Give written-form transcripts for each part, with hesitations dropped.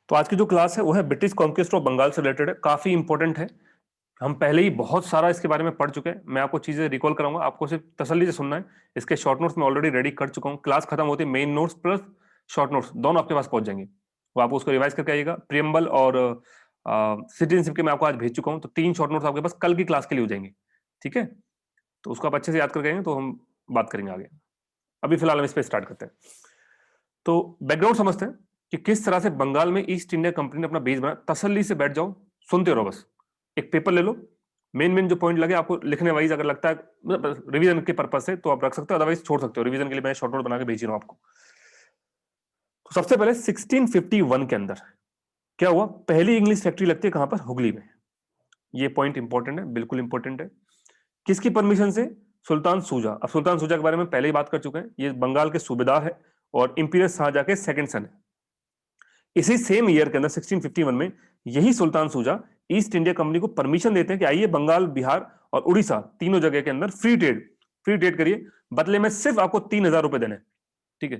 तो आज की जो क्लास है वो है ब्रिटिश कॉन्क्वेस्ट ऑफ बंगाल से रिलेटेड है, काफी इंपॉर्टेंट है। हम पहले ही बहुत सारा इसके बारे में पढ़ चुके हैं। मैं आपको चीजें रिकॉल कराऊंगा, आपको सिर्फ तसल्ली से सुनना है। इसके शॉर्ट नोट्स मैं ऑलरेडी रेडी कर चुका हूँ। क्लास खत्म होती है main notes plus short notes दोनों आपके पास पहुंच जाएंगे। वो आप उसको रिवाइज करके आइएगा। प्रियम्बल और सिटीजनशिप के मैं आपको आज भेज चुका हूँ, तो 3 शॉर्ट नोट्स आपके पास कल की क्लास के लिए हो जाएंगे। ठीक है, तो उसको आप अच्छे से याद करके आएंगे तो हम बात करेंगे आगे। अभी फिलहाल हम इस पर स्टार्ट करते हैं। तो बैकग्राउंड समझते हैं कि किस तरह से बंगाल में ईस्ट इंडिया कंपनी ने अपना बेस बनाया। तसल्ली से बैठ जाओ, सुनते रहो बस। एक पेपर ले लो, मेन मेन जो पॉइंट लगे आपको लिखने वाइज अगर लगता है मतलब रिवीजन के पर्पज से तो आप रख सकते हो, अदरवाइज छोड़ सकते हो। रिवीजन के लिए मैं शॉर्ट नोट बना के भेज रहा हूं आपको। तो सबसे पहले 1651 के अंदर क्या हुआ, पहली इंग्लिश फैक्ट्री लगती है कहां पर, हुगली में। ये पॉइंट इंपॉर्टेंट है, बिल्कुल इंपॉर्टेंट है। किसकी परमिशन से, सुल्तान सूजा। अब सुल्तान सूजा के बारे में पहले ही बात कर चुके हैं, ये बंगाल के सूबेदार है और इंपीरियर शाहजहां के सेकंड सन है। इसी सेम ईयर के अंदर 1651 में यही सुल्तान सूजा ईस्ट इंडिया कंपनी को परमिशन देते हैं कि आइए बंगाल, बिहार और उड़ीसा तीनों जगह के अंदर फ्री ट्रेड करिए, बदले में सिर्फ आपको 3000 रुपए देने। ठीक है,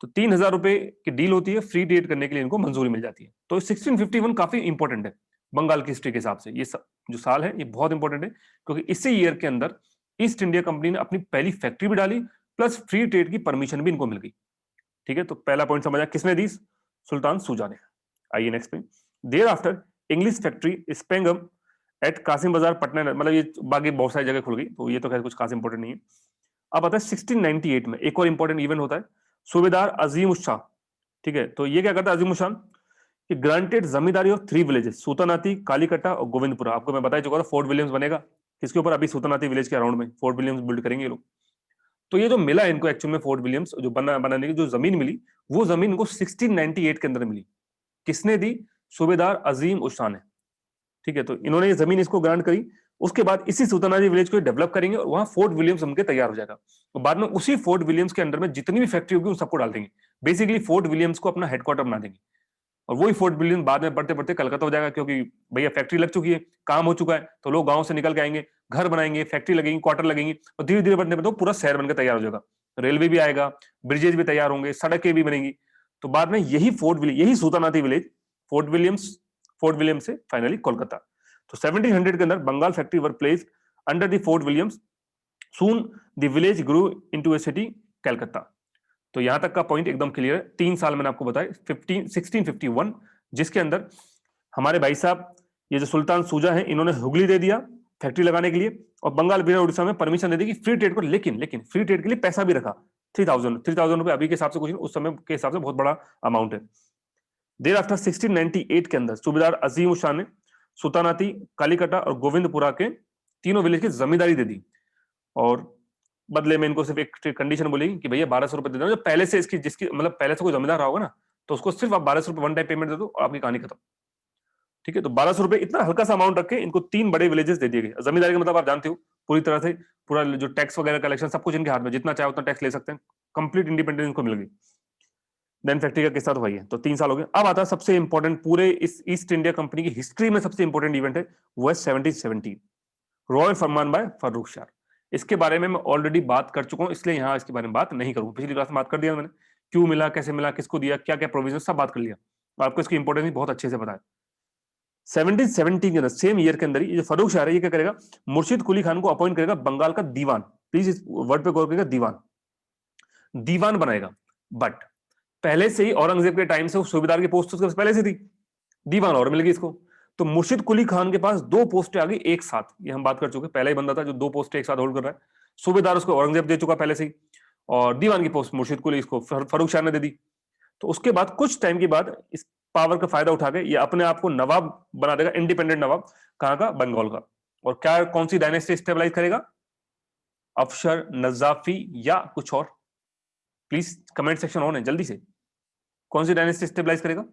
तो 3000 रुपए की डील होती है, फ्री ट्रेड करने के लिए इनको मंजूरी मिल जाती है। तो 1651 काफी इंपॉर्टेंट है बंगाल की हिस्ट्री के हिसाब से। ये जो साल है ये बहुत इंपॉर्टेंट है, क्योंकि इसी ईयर के अंदर ईस्ट इंडिया कंपनी ने अपनी पहली फैक्ट्री भी डाली, प्लस फ्री ट्रेड की परमिशन भी इनको मिल गई। ठीक है, तो पहला पॉइंट समझा, किसने दी, सुल्तान सूजा ने। आइए नेक्स्ट पे। देयर आफ्टर इंग्लिश फैक्ट्री स्पेंगम एट कासिम बाजार पटना, मतलब ये बाकी बहुत सारी जगह खुल गई, तो ये तो खैर कुछ खास इंपॉर्टेंट नहीं है। अब आता है 1698 में एक और इंपॉर्टेंट इवेंट होता है, सूबेदार अजीम उस शाह। ठीक है, तो ये क्या करता है अजीम उस शाह कि granted zamindari of 3 villages, Sutanuti, कालीकट्टा और गोविंदपुरा। आपको मैं बता चुका था फोर्ट विलियम्स बनेगा किसके ऊपर, अभी सूतानाती विलेज के अराउंड में फोर्ट विलियम्स बिल्ड करेंगे ये लोग। तो ये जो मिला इनको एक्चुअल में फोर्ट विलियम्स जो बनाने की जो जमीन मिली, वो जमीन इनको 1698 के अंदर मिली। किसने दी, सूबेदार अजीम उस शाह ने। ठीक है, तो इन्होंने ये जमीन इसको ग्रांट करी। उसके बाद इसी सुल्तानाजी विलेज को डेवलप करेंगे और वहां फोर्ट विलियम्स उनके तैयार हो जाएगा। और बाद में उसी फोर्ट विलियम्स के अंदर में जितनी भी फैक्ट्री होगी उन सबको डाल देंगे। बेसिकली फोर्ट विलियम्स को अपना हेडक्वार्टर बना देंगे। और वही फोर्ट विलियम्स बाद में बढ़ते बढ़ते कलकत्ता हो जाएगा, क्योंकि भैया फैक्ट्री लग चुकी है, काम हो चुका है, तो लोग गांव से निकल के आएंगे, घर बनाएंगे, फैक्ट्री लगेंगी, क्वार्टर लगेंगी, और धीरे धीरे बढ़ने बढ़ते पूरा शहर बनकर तैयार हो जाएगा। रेलवे भी आएगा, ब्रिजेज भी तैयार होंगे, सड़कें भी बनेंगी। तो बाद में यही फोर्ट विलियम, यही सुल्तानाती विलेज फोर्ट विलियम से फाइनली कोलकाता। तो 1700 के अंदर Bengal factory were placed under the fort Williams. Soon the village grew into a city, Calcutta. तो यहां तक का पॉइंट एकदम क्लियर है। 3 साल मैंने आपको बताया 1651, जिसके अंदर हमारे भाई साहब ये जो सुल्तान सूजा है इन्होंने हुगली दे दिया फैक्ट्री लगाने के लिए, और बंगाल, बिहार, उड़ीसा में परमिशन दे दी कि फ्री ट्रेड को। लेकिन लेकिन फ्री ट्रेड के लिए पैसा भी रखा, 3000 रुपए अभी के हिसाब से कुछ नहीं, उस समय के हिसाब से बहुत बड़ा अमाउंट है। देर आफ्टर 1698 के अंदर सूबेदार अजीम शाह ने सुल्तानाती, कालीकटा और गोविंदपुरा के तीनों विलेज की जमींदारी दे दी, और बदले में इनको सिर्फ एक कंडीशन बोली कि भैया 1200 रुपए दे दो, जो पहले से इसकी जिसकी मतलब पहले से कोई जमींदार रहा होगा ना, तो उसको सिर्फ आप 1200 रुपए वन टाइम पेमेंट दे दो और आपकी कहानी खत्म। ठीक है, तो 1200 रुपए इतना हल्का सा अमाउंट रख के इनको 3 बड़े विलेजेस दे दिए गए। जमींदारी का मतलब आप जानते हो, पूरी तरह से पूरा जो टैक्स वगैरह कलेक्शन सब कुछ इनके हाथ में, जितना चाहे उतना टैक्स ले सकते हैं, कंप्लीट इंडिपेंडेंस इनको मिल गई। देन फैक्ट्री का किस्सा तो भाई है, तो 3 साल हो गए। अब आता है सबसे इंपॉर्टेंट पूरे इस ईस्ट इंडिया कंपनी की हिस्ट्री में सबसे इंपॉर्टेंट इवेंट है, वो है 1770 रॉयल फरमान बाय फर्रुख शाह। इसके बारे में मैं ऑलरेडी बात कर चुका हूं, इसलिए यहां इसके बारे में बात नहीं करूंगा। पिछली क्लास में बात कर दिया मैंने, क्यों मिला, कैसे मिला, किसको दिया, क्या क्या प्रोविजन, सब बात कर लिया। आपको इसकी इंपॉर्टेंस भी बहुत अच्छे से पता है। 1770 के अंदर सेम ईयर के अंदर ही जो फर्रुख शाह है ये क्या करेगा, मुर्शिद कुली खान को अपॉइंट करेगा बंगाल का दीवान। प्लीज इस वर्ड पे गौर करेगा, दीवान, दीवान बनाएगा। बट पहले से ही औरंगजेब के टाइम से वो सूबेदार की पोस्ट उसके पहले से थी, दीवान और मिल गई इसको। तो मुर्शिद कुली खान के पास 2 पोस्टें आ गई एक साथ, ये हम बात कर चुके, पहला ही बंदा था जो 2 पोस्टें एक साथ होल्ड कर रहा है। सूबेदार उसको औरंगजेब दे चुका पहले से ही, और दीवान की पोस्ट मुर्शिद कुली इसको फर्रुख शाह ने दे दी। तो उसके बाद कुछ टाइम के बाद इस पावर का फायदा उठा के ये अपने आप को नवाब बना देगा, इंडिपेंडेंट नवाब। कहां का, बंगाल का। और क्या, कौन सी डायनेस्टी स्टेबलाइज करेगा, अफशर, नजाफी या कुछ और? प्लीज कमेंट सेक्शन ऑन है, जल्दी से, कौन सी डायनेस्टी स्टेबलाइज करेगा?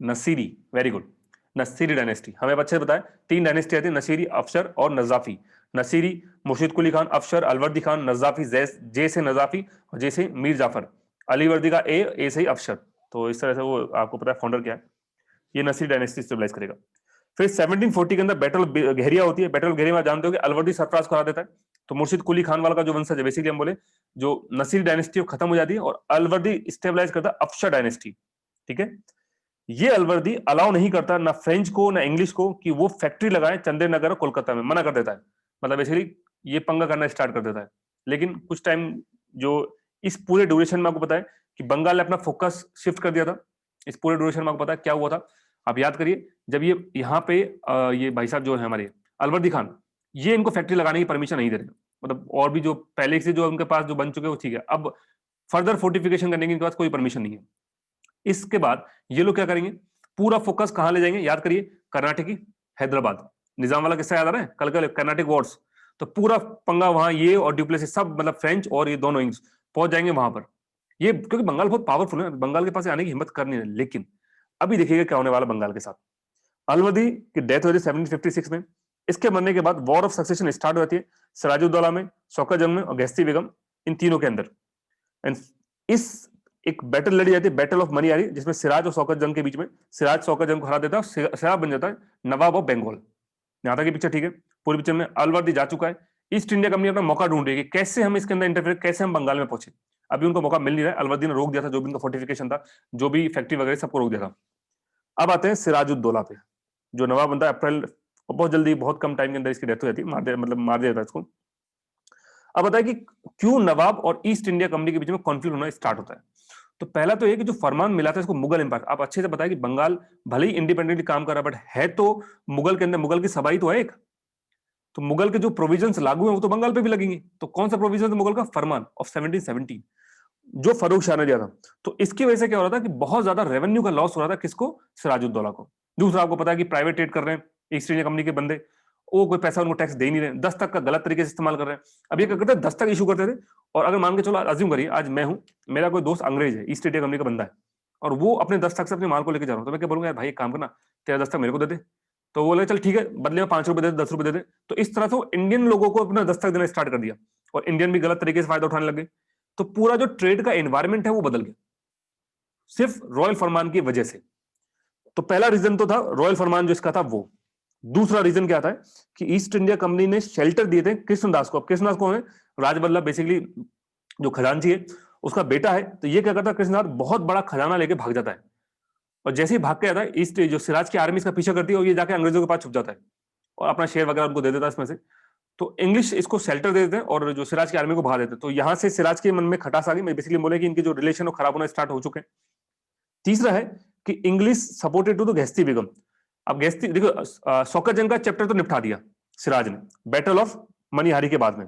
Nasiri, very good, Nasiri dynasty. हमें अच्छे से बताया 3 डायनेस्टी आती है, नसीरी, अफशर और नजाफी। नसीरी मुर्शिद कुली खान, अफशर अलवर्दी खान, नजाफी जे से नजाफी और जे से मीर जाफर, अलीवर्दी का ए से ही अफशर। तो इस तरह से वो आपको पता है फाउंडर क्या है। ये नसीरी डायनेस्टी स्टेबलाइज करेगा। फिर 1740 के अंदर बैटल घेरिया होती है। बैटल घेरिया में जानते हो कि अलवर्दी सरफराज को हरा देता है। तो मुर्शिद कुली खान वाला का जो वंशज है, बेसिकली हम बोले जो नसीर डायनेस्टी खत्म हो जाती है और अलवर्दी स्टेबलाइज करता है अफशा डायनेस्टी। ठीक है, ये अलवर्दी अलाउ नहीं करता ना फ्रेंच को ना इंग्लिश को कि वो फैक्ट्री लगाए चंद्रनगर और कोलकाता में, मना कर देता है। मतलब बेसिकली ये पंगा करना स्टार्ट कर देता है। लेकिन कुछ टाइम जो इस पूरे ड्यूरेशन में आपको पता है कि बंगाल ने अपना फोकस शिफ्ट कर दिया था। इस पूरे ड्यूरेशन में आपको पता है क्या हुआ था, आप याद करिए। जब ये यहाँ पे ये भाई साहब जो है हमारे अलवर्दी खान, ये इनको फैक्ट्री लगाने की परमिशन नहीं दे रहे। मतलब और भी जो पहले से जो उनके पास जो बन चुके हैं वो ठीक है, अब फर्दर फोर्टिफिकेशन करने के इनके पास कोई परमिशन नहीं है। इसके बाद ये लोग क्या करेंगे, पूरा फोकस कहां ले जाएंगे, याद करिए, कर्नाटकी, हैदराबाद। निजाम वाला किस्सा याद आ रहा है, कल कर्नाटिक वॉर्स। तो पूरा पंगा वहां ये और ड्यूप्लेसिस सब, मतलब फ्रेंच और ये दोनों इंग्लिश पहुंच जाएंगे वहां पर। ये क्योंकि बंगाल बहुत पावरफुल है, बंगाल के पास आने की हिम्मत कर नहीं रहे। लेकिन अभी देखिएगा क्या होने वाला बंगाल के साथ। अलवदी की डेथ हो जाती है 1756 में। इसके मरने के बाद वॉर ऑफ सक्सेशन स्टार्ट हो जाती है सिराजुद्दौला में, शौकत जंग में और गैस्ती बेगम, इन तीनों के अंदर। एंड इस एक बैटल लड़ी जाती है, बैटल ऑफ मनियारी, जिसमें सिराज और शौकत जंग के बीच में सिराज शौकत जंग को हरा देता है, सिराज बन जाता है नवाब ऑफ बंगाल। यहां तक की पिक्चर ठीक है। पूरी पिक्चर में अलवर्दी जा चुका है। ईस्ट इंडिया कंपनी अपना मौका ढूंढ रही है कि कैसे हम इसके अंदर इंटरफेयर, कैसे हम बंगाल में पहुंचे। अभी उनको मौका मिल नहीं रहा है। अलवर्दी ने रोक दिया था जो भी उनका फोर्टिफिकेशन था, जो भी फैक्ट्री वगैरह सबको रोक दिया था। अब आते हैं सिराजुद्दौला पे, जो नवाब बनता है अप्रैल, बहुत जल्दी, बहुत कम टाइम के अंदर इसकी डेथ हो जाती है, मार दिया जाता है इसको। अब बताया कि क्यों नवाब और ईस्ट इंडिया कंपनी के बीच में कॉन्फ्लिक्ट होना स्टार्ट होता है। तो पहला तो ये कि जो फरमान मिला था इसको मुगल एम्पायर, आप अच्छे से बताया कि बंगाल भले ही इंडिपेंडेंटली काम कर रहा है, बट है तो मुगल के अंदर, मुगल की सबाई तो है एक। तो मुगल के जो प्रोविजंस लागू हैं वो तो बंगाल पे भी लगेंगे। तो कौन सा प्रोविजन मुगल का, फरमान ऑफ 1717, जो फरूख शाह ने दिया था। तो इसकी वजह से क्या हो रहा था कि बहुत ज्यादा रेवेन्यू का लॉस हो रहा था, किसको, सिराजुद्दौला को। दूसरा आपको पता है कि प्राइवेट ट्रेड कर रहे हैं ईस्ट इंडिया कंपनी के बंदे, वो कोई पैसा उनको टैक्स दे ही नहीं रहे, दस्तक का गलत तरीके से इस्तेमाल कर रहे हैं। अब ये क्या करते हैं, दस्तक इशू करते थे। और अगर मान के चलो, अज्यूम करिए आज मैं हूं, मेरा कोई दोस्त अंग्रेज है, ईस्ट इंडिया कंपनी का बंदा है, और वो अपने दस्तक से अपने माल को लेकर जा रहा हूं, तो मैं क्या बोलूंगा, यार भाई एक काम करना, तेरा दस्तक मेरे को दे दे। तो वो बोले चल ठीक है, बदले में 5 रुपए दे दे, 10 रुपए दे दे। तो इस तरह से वो इंडियन लोगों को अपना दस्तक देना स्टार्ट कर दिया, और इंडियन भी गलत तरीके से फायदा उठाने लगे। तो पूरा जो ट्रेड का एनवायरमेंट है वो बदल गया, सिर्फ रॉयल फरमान की वजह से। तो पहला रीजन तो था रॉयल फरमान जो इसका था वो। दूसरा रीजन क्या था कि ईस्ट इंडिया कंपनी ने शेल्टर दिए थे कृष्णदास को। अब कृष्णदास कौन है, राजबल्लभ, बेसिकली जो खजांची है उसका बेटा है। तो ये क्या करता है, कृष्णदास बहुत बड़ा खजाना लेके भाग जाता है, और जैसे ही भाग के आता है, ईस्ट जो सिराज की आर्मी इसका पीछा करती है, और ये जाके अंग्रेजों के पास छुप जाता है और अपना शेयर वगैरह उनको दे देता है इसमें से। तो इंग्लिश इसको शेल्टर दे देते हैं और जो सिराज की आर्मी को भगा देते हैं। तो यहां से सिराज के मन में खटास आ गई, बेसिकली बोले कि इनके जो रिलेशन खराब होना स्टार्ट हो चुके हैं। तीसरा है कि इंग्लिश सपोर्टेड टू द गैस्ती बेगम। अब गैस्ती देखो, शौकत जंग का चैप्टर तो निपटा दिया सिराज ने बैटल ऑफ मनिहारी के बाद में।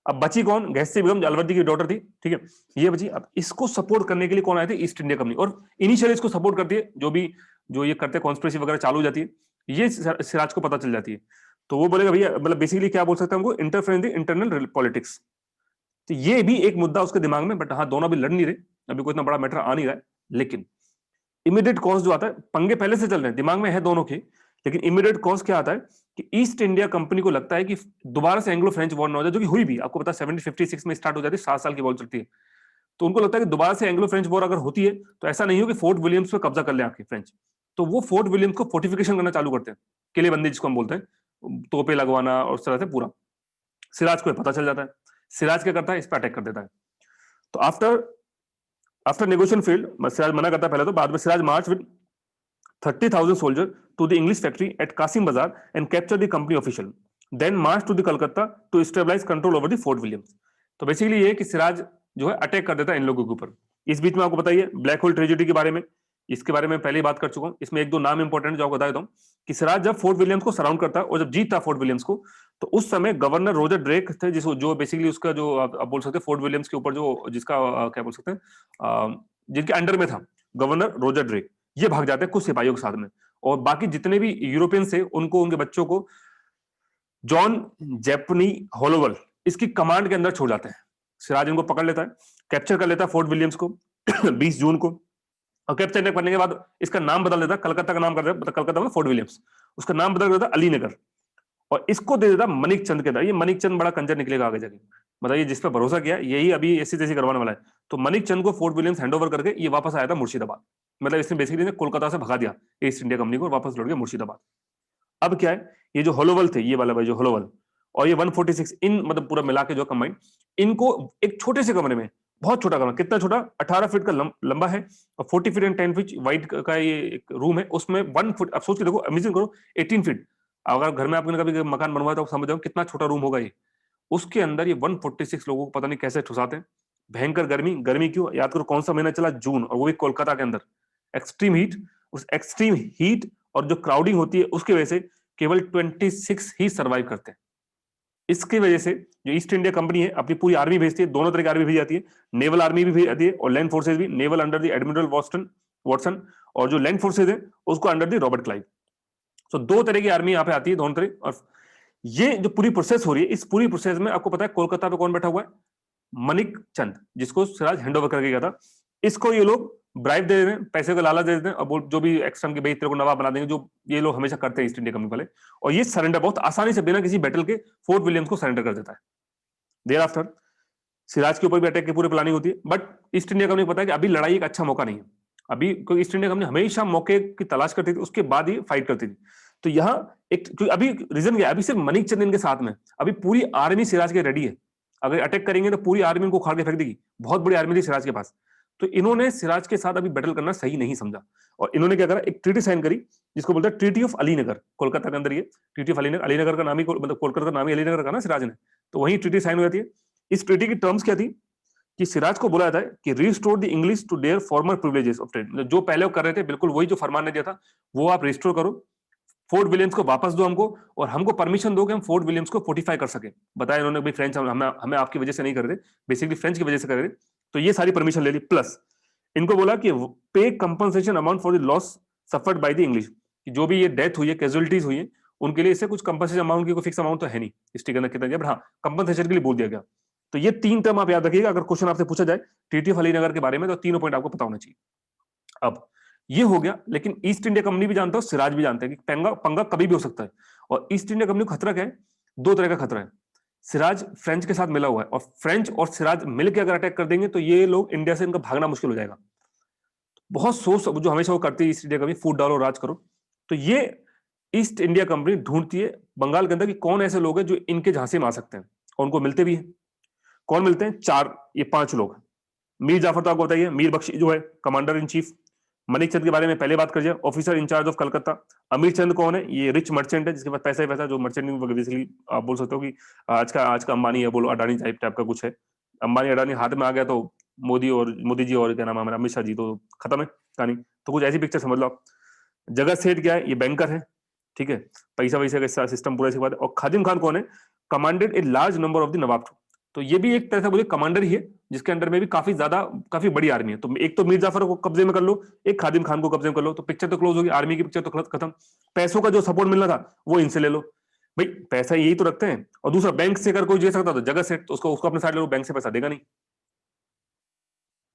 अब बची कौन, गैस्ती बेगम जो अलवर्दी की डॉटर थी, ठीक है, ये बची। अब इसको सपोर्ट करने के लिए कौन आए थे, ईस्ट इंडिया कंपनी। और इनिशियली इसको सपोर्ट करती है जो ये करते, कॉन्स्पिरेसी वगैरह चालू हो जाती है, ये सिराज को पता चल जाती है। तो वो बोलेगा भैया, मतलब बेसिकली क्या बोल सकते हैं हमको, interfere in the internal politics. तो ये भी एक मुद्दा उसके दिमाग में। बट हाँ, दोनों अभी लड़ नहीं रहे, अभी कोई इतना बड़ा मैटर आ नहीं रहा है। लेकिन इमीडिएट कॉज जो आता है, पंगे पहले से चल रहे हैं, दिमाग में है दोनों के, लेकिन इमीडिएट कॉज क्या आता है कि ईस्ट इंडिया कंपनी को लगता है कि दोबारा से एंग्लो फ्रेंच वॉर ना हो जाए, जो कि हुई भी, आपको पता है 1756 में स्टार्ट हो जाती है, 7 साल की वॉर चलती है। तो उनको लगता है कि दोबारा से एंग्लो फ्रेंच वॉर अगर होती है तो ऐसा नहीं हो कि फोर्ट विलियम्स पे कब्जा कर ले आके फ्रेंच। तो वो फोर्ट विलियम्स को फोर्टिफिकेशन करना चालू करते हैं, किलेबंदी जिसको हम बोलते हैं, तोपे लगवाना और उस तरह से पूरा। सिराज को पता चल जाता है, सिराज क्या करता है, इस पर अटैक कर देता है। तो after after negotiation field, Siraj मना करता है पहले, तो बाद में सिराज मार्च with 30,000 soldiers to the English factory at Kasim Bazaar and capture the company official. Then march to the Calcutta to stabilize control over the Fort Williams. तो बेसिकली ये कि सिराज जो है अटैक कर देता है इन लोगों के ऊपर। इस बीच में आपको बताइए ब्लैक होल ट्रेजेडी के बारे में, इसके बारे में पहले ही बात कर चुका हूं। इसमें एक दो नाम इंपॉर्टेंट जो आपको बता देता हूं कि सिराज जब फोर्ट विलियम्स को सराउंड करता है और जब जीतता फोर्ट विलियम्स को, तो उस समय गवर्नर रोजर ड्रेक थे, जिसको जो बेसिकली उसका जो आप बोल सकते हैं फोर्ट विलियम्स के ऊपर जो जिसका क्या बोल सकते हैं, जिनके अंडर में था गवर्नर रोजर ड्रेक, ये भाग जाते हैं कुछ सिपाहियों के साथ में। और बाकी जितने भी यूरोपियंस थे उनको, उनके बच्चों को जॉन जेपनी होलोवल इसकी कमांड के अंदर छोड़ जाते हैं। सिराज इनको पकड़ लेता है, कैप्चर कर लेता है फोर्ट विलियम्स को 20 जून को। और कैप्चर करने के बाद इसका नाम बदल देता है, कलकत्ता का नाम कर देता है, कलकत्ता में फोर्ट विलियम्स, उसका नाम बदल देता है अली नगर, और इसको दे देता मनिक चंद के अंदर। ये मनिक चंद बड़ा कंजर निकलेगा आगे जाके, बताइए जिस पे भरोसा किया यही अभी ऐसी तैसी करवाने वाला है। तो मनिक चंद को फोर्ट विलियम्स हैंडओवर करके ये वापस आया था मुर्शिदाबाद। मतलब इसने बेसिकली कोलकाता से भगा दिया ईस्ट इंडिया कंपनी को, वापस लौट गया मुर्शिदाबाद। अब क्या है, ये जो होलोवल थे, ये वाला भाई जो होलोवल, और ये 146 इन मतलब पूरा मिला के जो कंबाइंड, इनको एक छोटे से कमरे में, बहुत छोटा कमरा, कितना छोटा, 18 फीट का लंबा है और 40 फीट एंड 10 फीट वाइड का ये एक रूम है, उसमें 1 फुट, अब सोच के देखो, इमेजिन करो 18 फीट, अगर घर में आपने कभी मकान बनवाया तो समझ जाओ कितना छोटा रूम होगा ये। उसके अंदर ये 146 लोगों को पता नहीं कैसे ठुसाते हैं। भयंकर गर्मी, गर्मी क्यों, याद करो कौन सा महीना चला, जून, और वो भी कोलकाता के अंदर, एक्सट्रीम हीट। उस एक्सट्रीम हीट और जो क्राउडिंग होती है उसकी वजह से केवल 26 ही सर्वाइव करते हैं। इसकी वजह से जो ईस्ट इंडिया कंपनी है अपनी पूरी आर्मी भेजती है, दोनों तरह की आर्मी भेजी जाती है, नेवल आर्मी भी भेजी जाती है और लैंड फोर्सेज भी, naval under the admiral Watson, और जो लैंड फोर्सेज है उसको अंडर द रॉबर्ट क्लाइव। सो दो तरह की आर्मी यहाँ पे आती है, दोनों तरह। और ये जो पूरी प्रोसेस हो रही है, इस पूरी प्रोसेस में आपको पता है कोलकाता पे कौन बैठा हुआ है, मनिक चंद, जिसको सिराज हैंड ओवर करके गया था। इसको ये लोग ब्राइब दे देते हैं, पैसे का लालच दे देते हैं, और जो भी एक्सट्रा के बेच तेरे को नवाब बना देंगे, जो ये लोग हमेशा करते हैं ईस्ट इंडिया कंपनी वाले। और ये सरेंडर बहुत आसानी से बिना किसी बैटल के फोर्ट विलियम्स को सरेंडर कर देता है। देयर आफ्टर सिराज के ऊपर भी अटैक की पूरी प्लानिंग होती है, बट ईस्ट इंडिया कंपनी को पता है कि अभी लड़ाई एक अच्छा मौका नहीं है, अभी क्योंकि ईस्ट इंडिया कंपनी हमेशा मौके की तलाश करती थी, उसके बाद ही फाइट करती थी। तो यहाँ एक, क्योंकि अभी रीजन क्या है, अभी सिर्फ मनिक चंद इनके साथ में, अभी पूरी आर्मी सिराज के रेडी है, अगर अटैक करेंगे तो पूरी आर्मी इनको उखाड़ के फेंक देगी, बहुत बड़ी आर्मी थी सिराज के पास। तो इन्होंने सिराज के साथ अभी बैटल करना सही नहीं समझा, और इन्होंने क्या करा, एक ट्रीटी साइन करी जिसको बोलते हैं ट्रीटी ऑफ अलीनगर, कोलकाता के अंदर ये ट्रीटी ऑफ अलीनगर, अलीनगर का नाम ही मतलब कोलकाता का नाम ही अलीनगर का ना सिराज ने, तो वही ट्रीटी साइन हो जाती है। इस ट्रीटी की टर्म्स क्या थी कि सिराज को बोला जाता है कि restore the English to their former privileges of trade, जो पहले वो कर रहे थे बिल्कुल वही जो फरमान ने दिया था वो आप रिस्टोर करो, फोर्ट विलियम्स को वापस दो हमको, और हमको परमिशन दो कि हम फोर्ट विलियम्स को फोर्टिफाई कर सके। बताया इन्होंने भाई फ्रेंच हमें आपकी वजह से नहीं कर रहे, बेसिकली फ्रेंच की वजह से कर रहे। तो ये सारी परमिशन ले ली, प्लस इनको बोला कि पे compensation amount for the loss suffered by the English, कि जो भी ये डेथ हुई है, कैजुअलिटीज हुई है, उनके लिए इससे कुछ कंपनसेशन अमाउंट की कोई फिक्स अमाउंट तो है नहीं इस टिकट में कितना, बट हाँ कंपनसेशन के लिए बोल दिया गया। तो ये तीन टर्म आप याद रखिएगा, अगर क्वेश्चन आपसे पूछा जाए ट्रीटी ऑफ अलीनगर के बारे में, तो तीनों पॉइंट आपको पता होना चाहिए। अब ये हो गया, लेकिन ईस्ट इंडिया कंपनी भी जानता है, सिराज भी जानते हैं कि पंगा पंगा कभी भी हो सकता है। और ईस्ट इंडिया कंपनी को खतरा क्या है, दो तरह का खतरा है। सिराज फ्रेंच के साथ मिला हुआ है, और फ्रेंच और सिराज मिलकर अगर अटैक कर देंगे तो ये लोग इंडिया से इनका भागना मुश्किल हो जाएगा। बहुत सोच जो हमेशा वो करती है ईस्ट इंडिया कंपनी, फूट डालो राज करो। तो ये ईस्ट इंडिया कंपनी ढूंढती है बंगाल के अंदर कि कौन ऐसे लोग हैं जो इनके झांसे में आ सकते हैं, और उनको मिलते भी हैं। कौन मिलते हैं, चार, ये पांच लोग। मीर जाफर तो आपको बताइए, मीर बख्शी जो है कमांडर इन चीफ। मनिक चंद के बारे में पहले बात कर जाए, ऑफिसर इंचार्ज ऑफ कलकत्ता। अमीर चंद कौन है, ये रिच मर्चेंट है जिसके पास पैसा ही पैसा, जो मर्चेंटिंग बेसिकली आप बोल सकते हो कि आज का अंबानी है, बोलो अडानी टाइप का कुछ है। अंबानी अडानी हाथ में आ गया तो मोदी जी और क्या नाम है हमारा अमित शाह जी, तो खत्म है कहानी। तो कुछ ऐसी पिक्चर समझ लो आप। जगत सेठ क्या है, ये बैंकर है, ठीक है, पैसा वैसा का सिस्टम पूरा इसके बाद। और खादिम खान कौन है, commanded a large number of the nawab. तो ये भी एक तरह से बोले कमांडर ही है, जिसके अंडर में भी काफी बड़ी आर्मी है। तो एक तो मीर जाफर को कब्जे में कर लो, एक खादिम खान को कब्जे में कर लो, तो पिक्चर तो क्लोज होगी, आर्मी की पिक्चर तो खत्म। पैसों का जो सपोर्ट मिलना था वो इनसे ले लो, भाई पैसा यही तो रखते हैं। और दूसरा, बैंक से अगर कोई दे सकता तो जगह से, तो उसको अपने साइड ले लो, बैंक से पैसा देगा नहीं।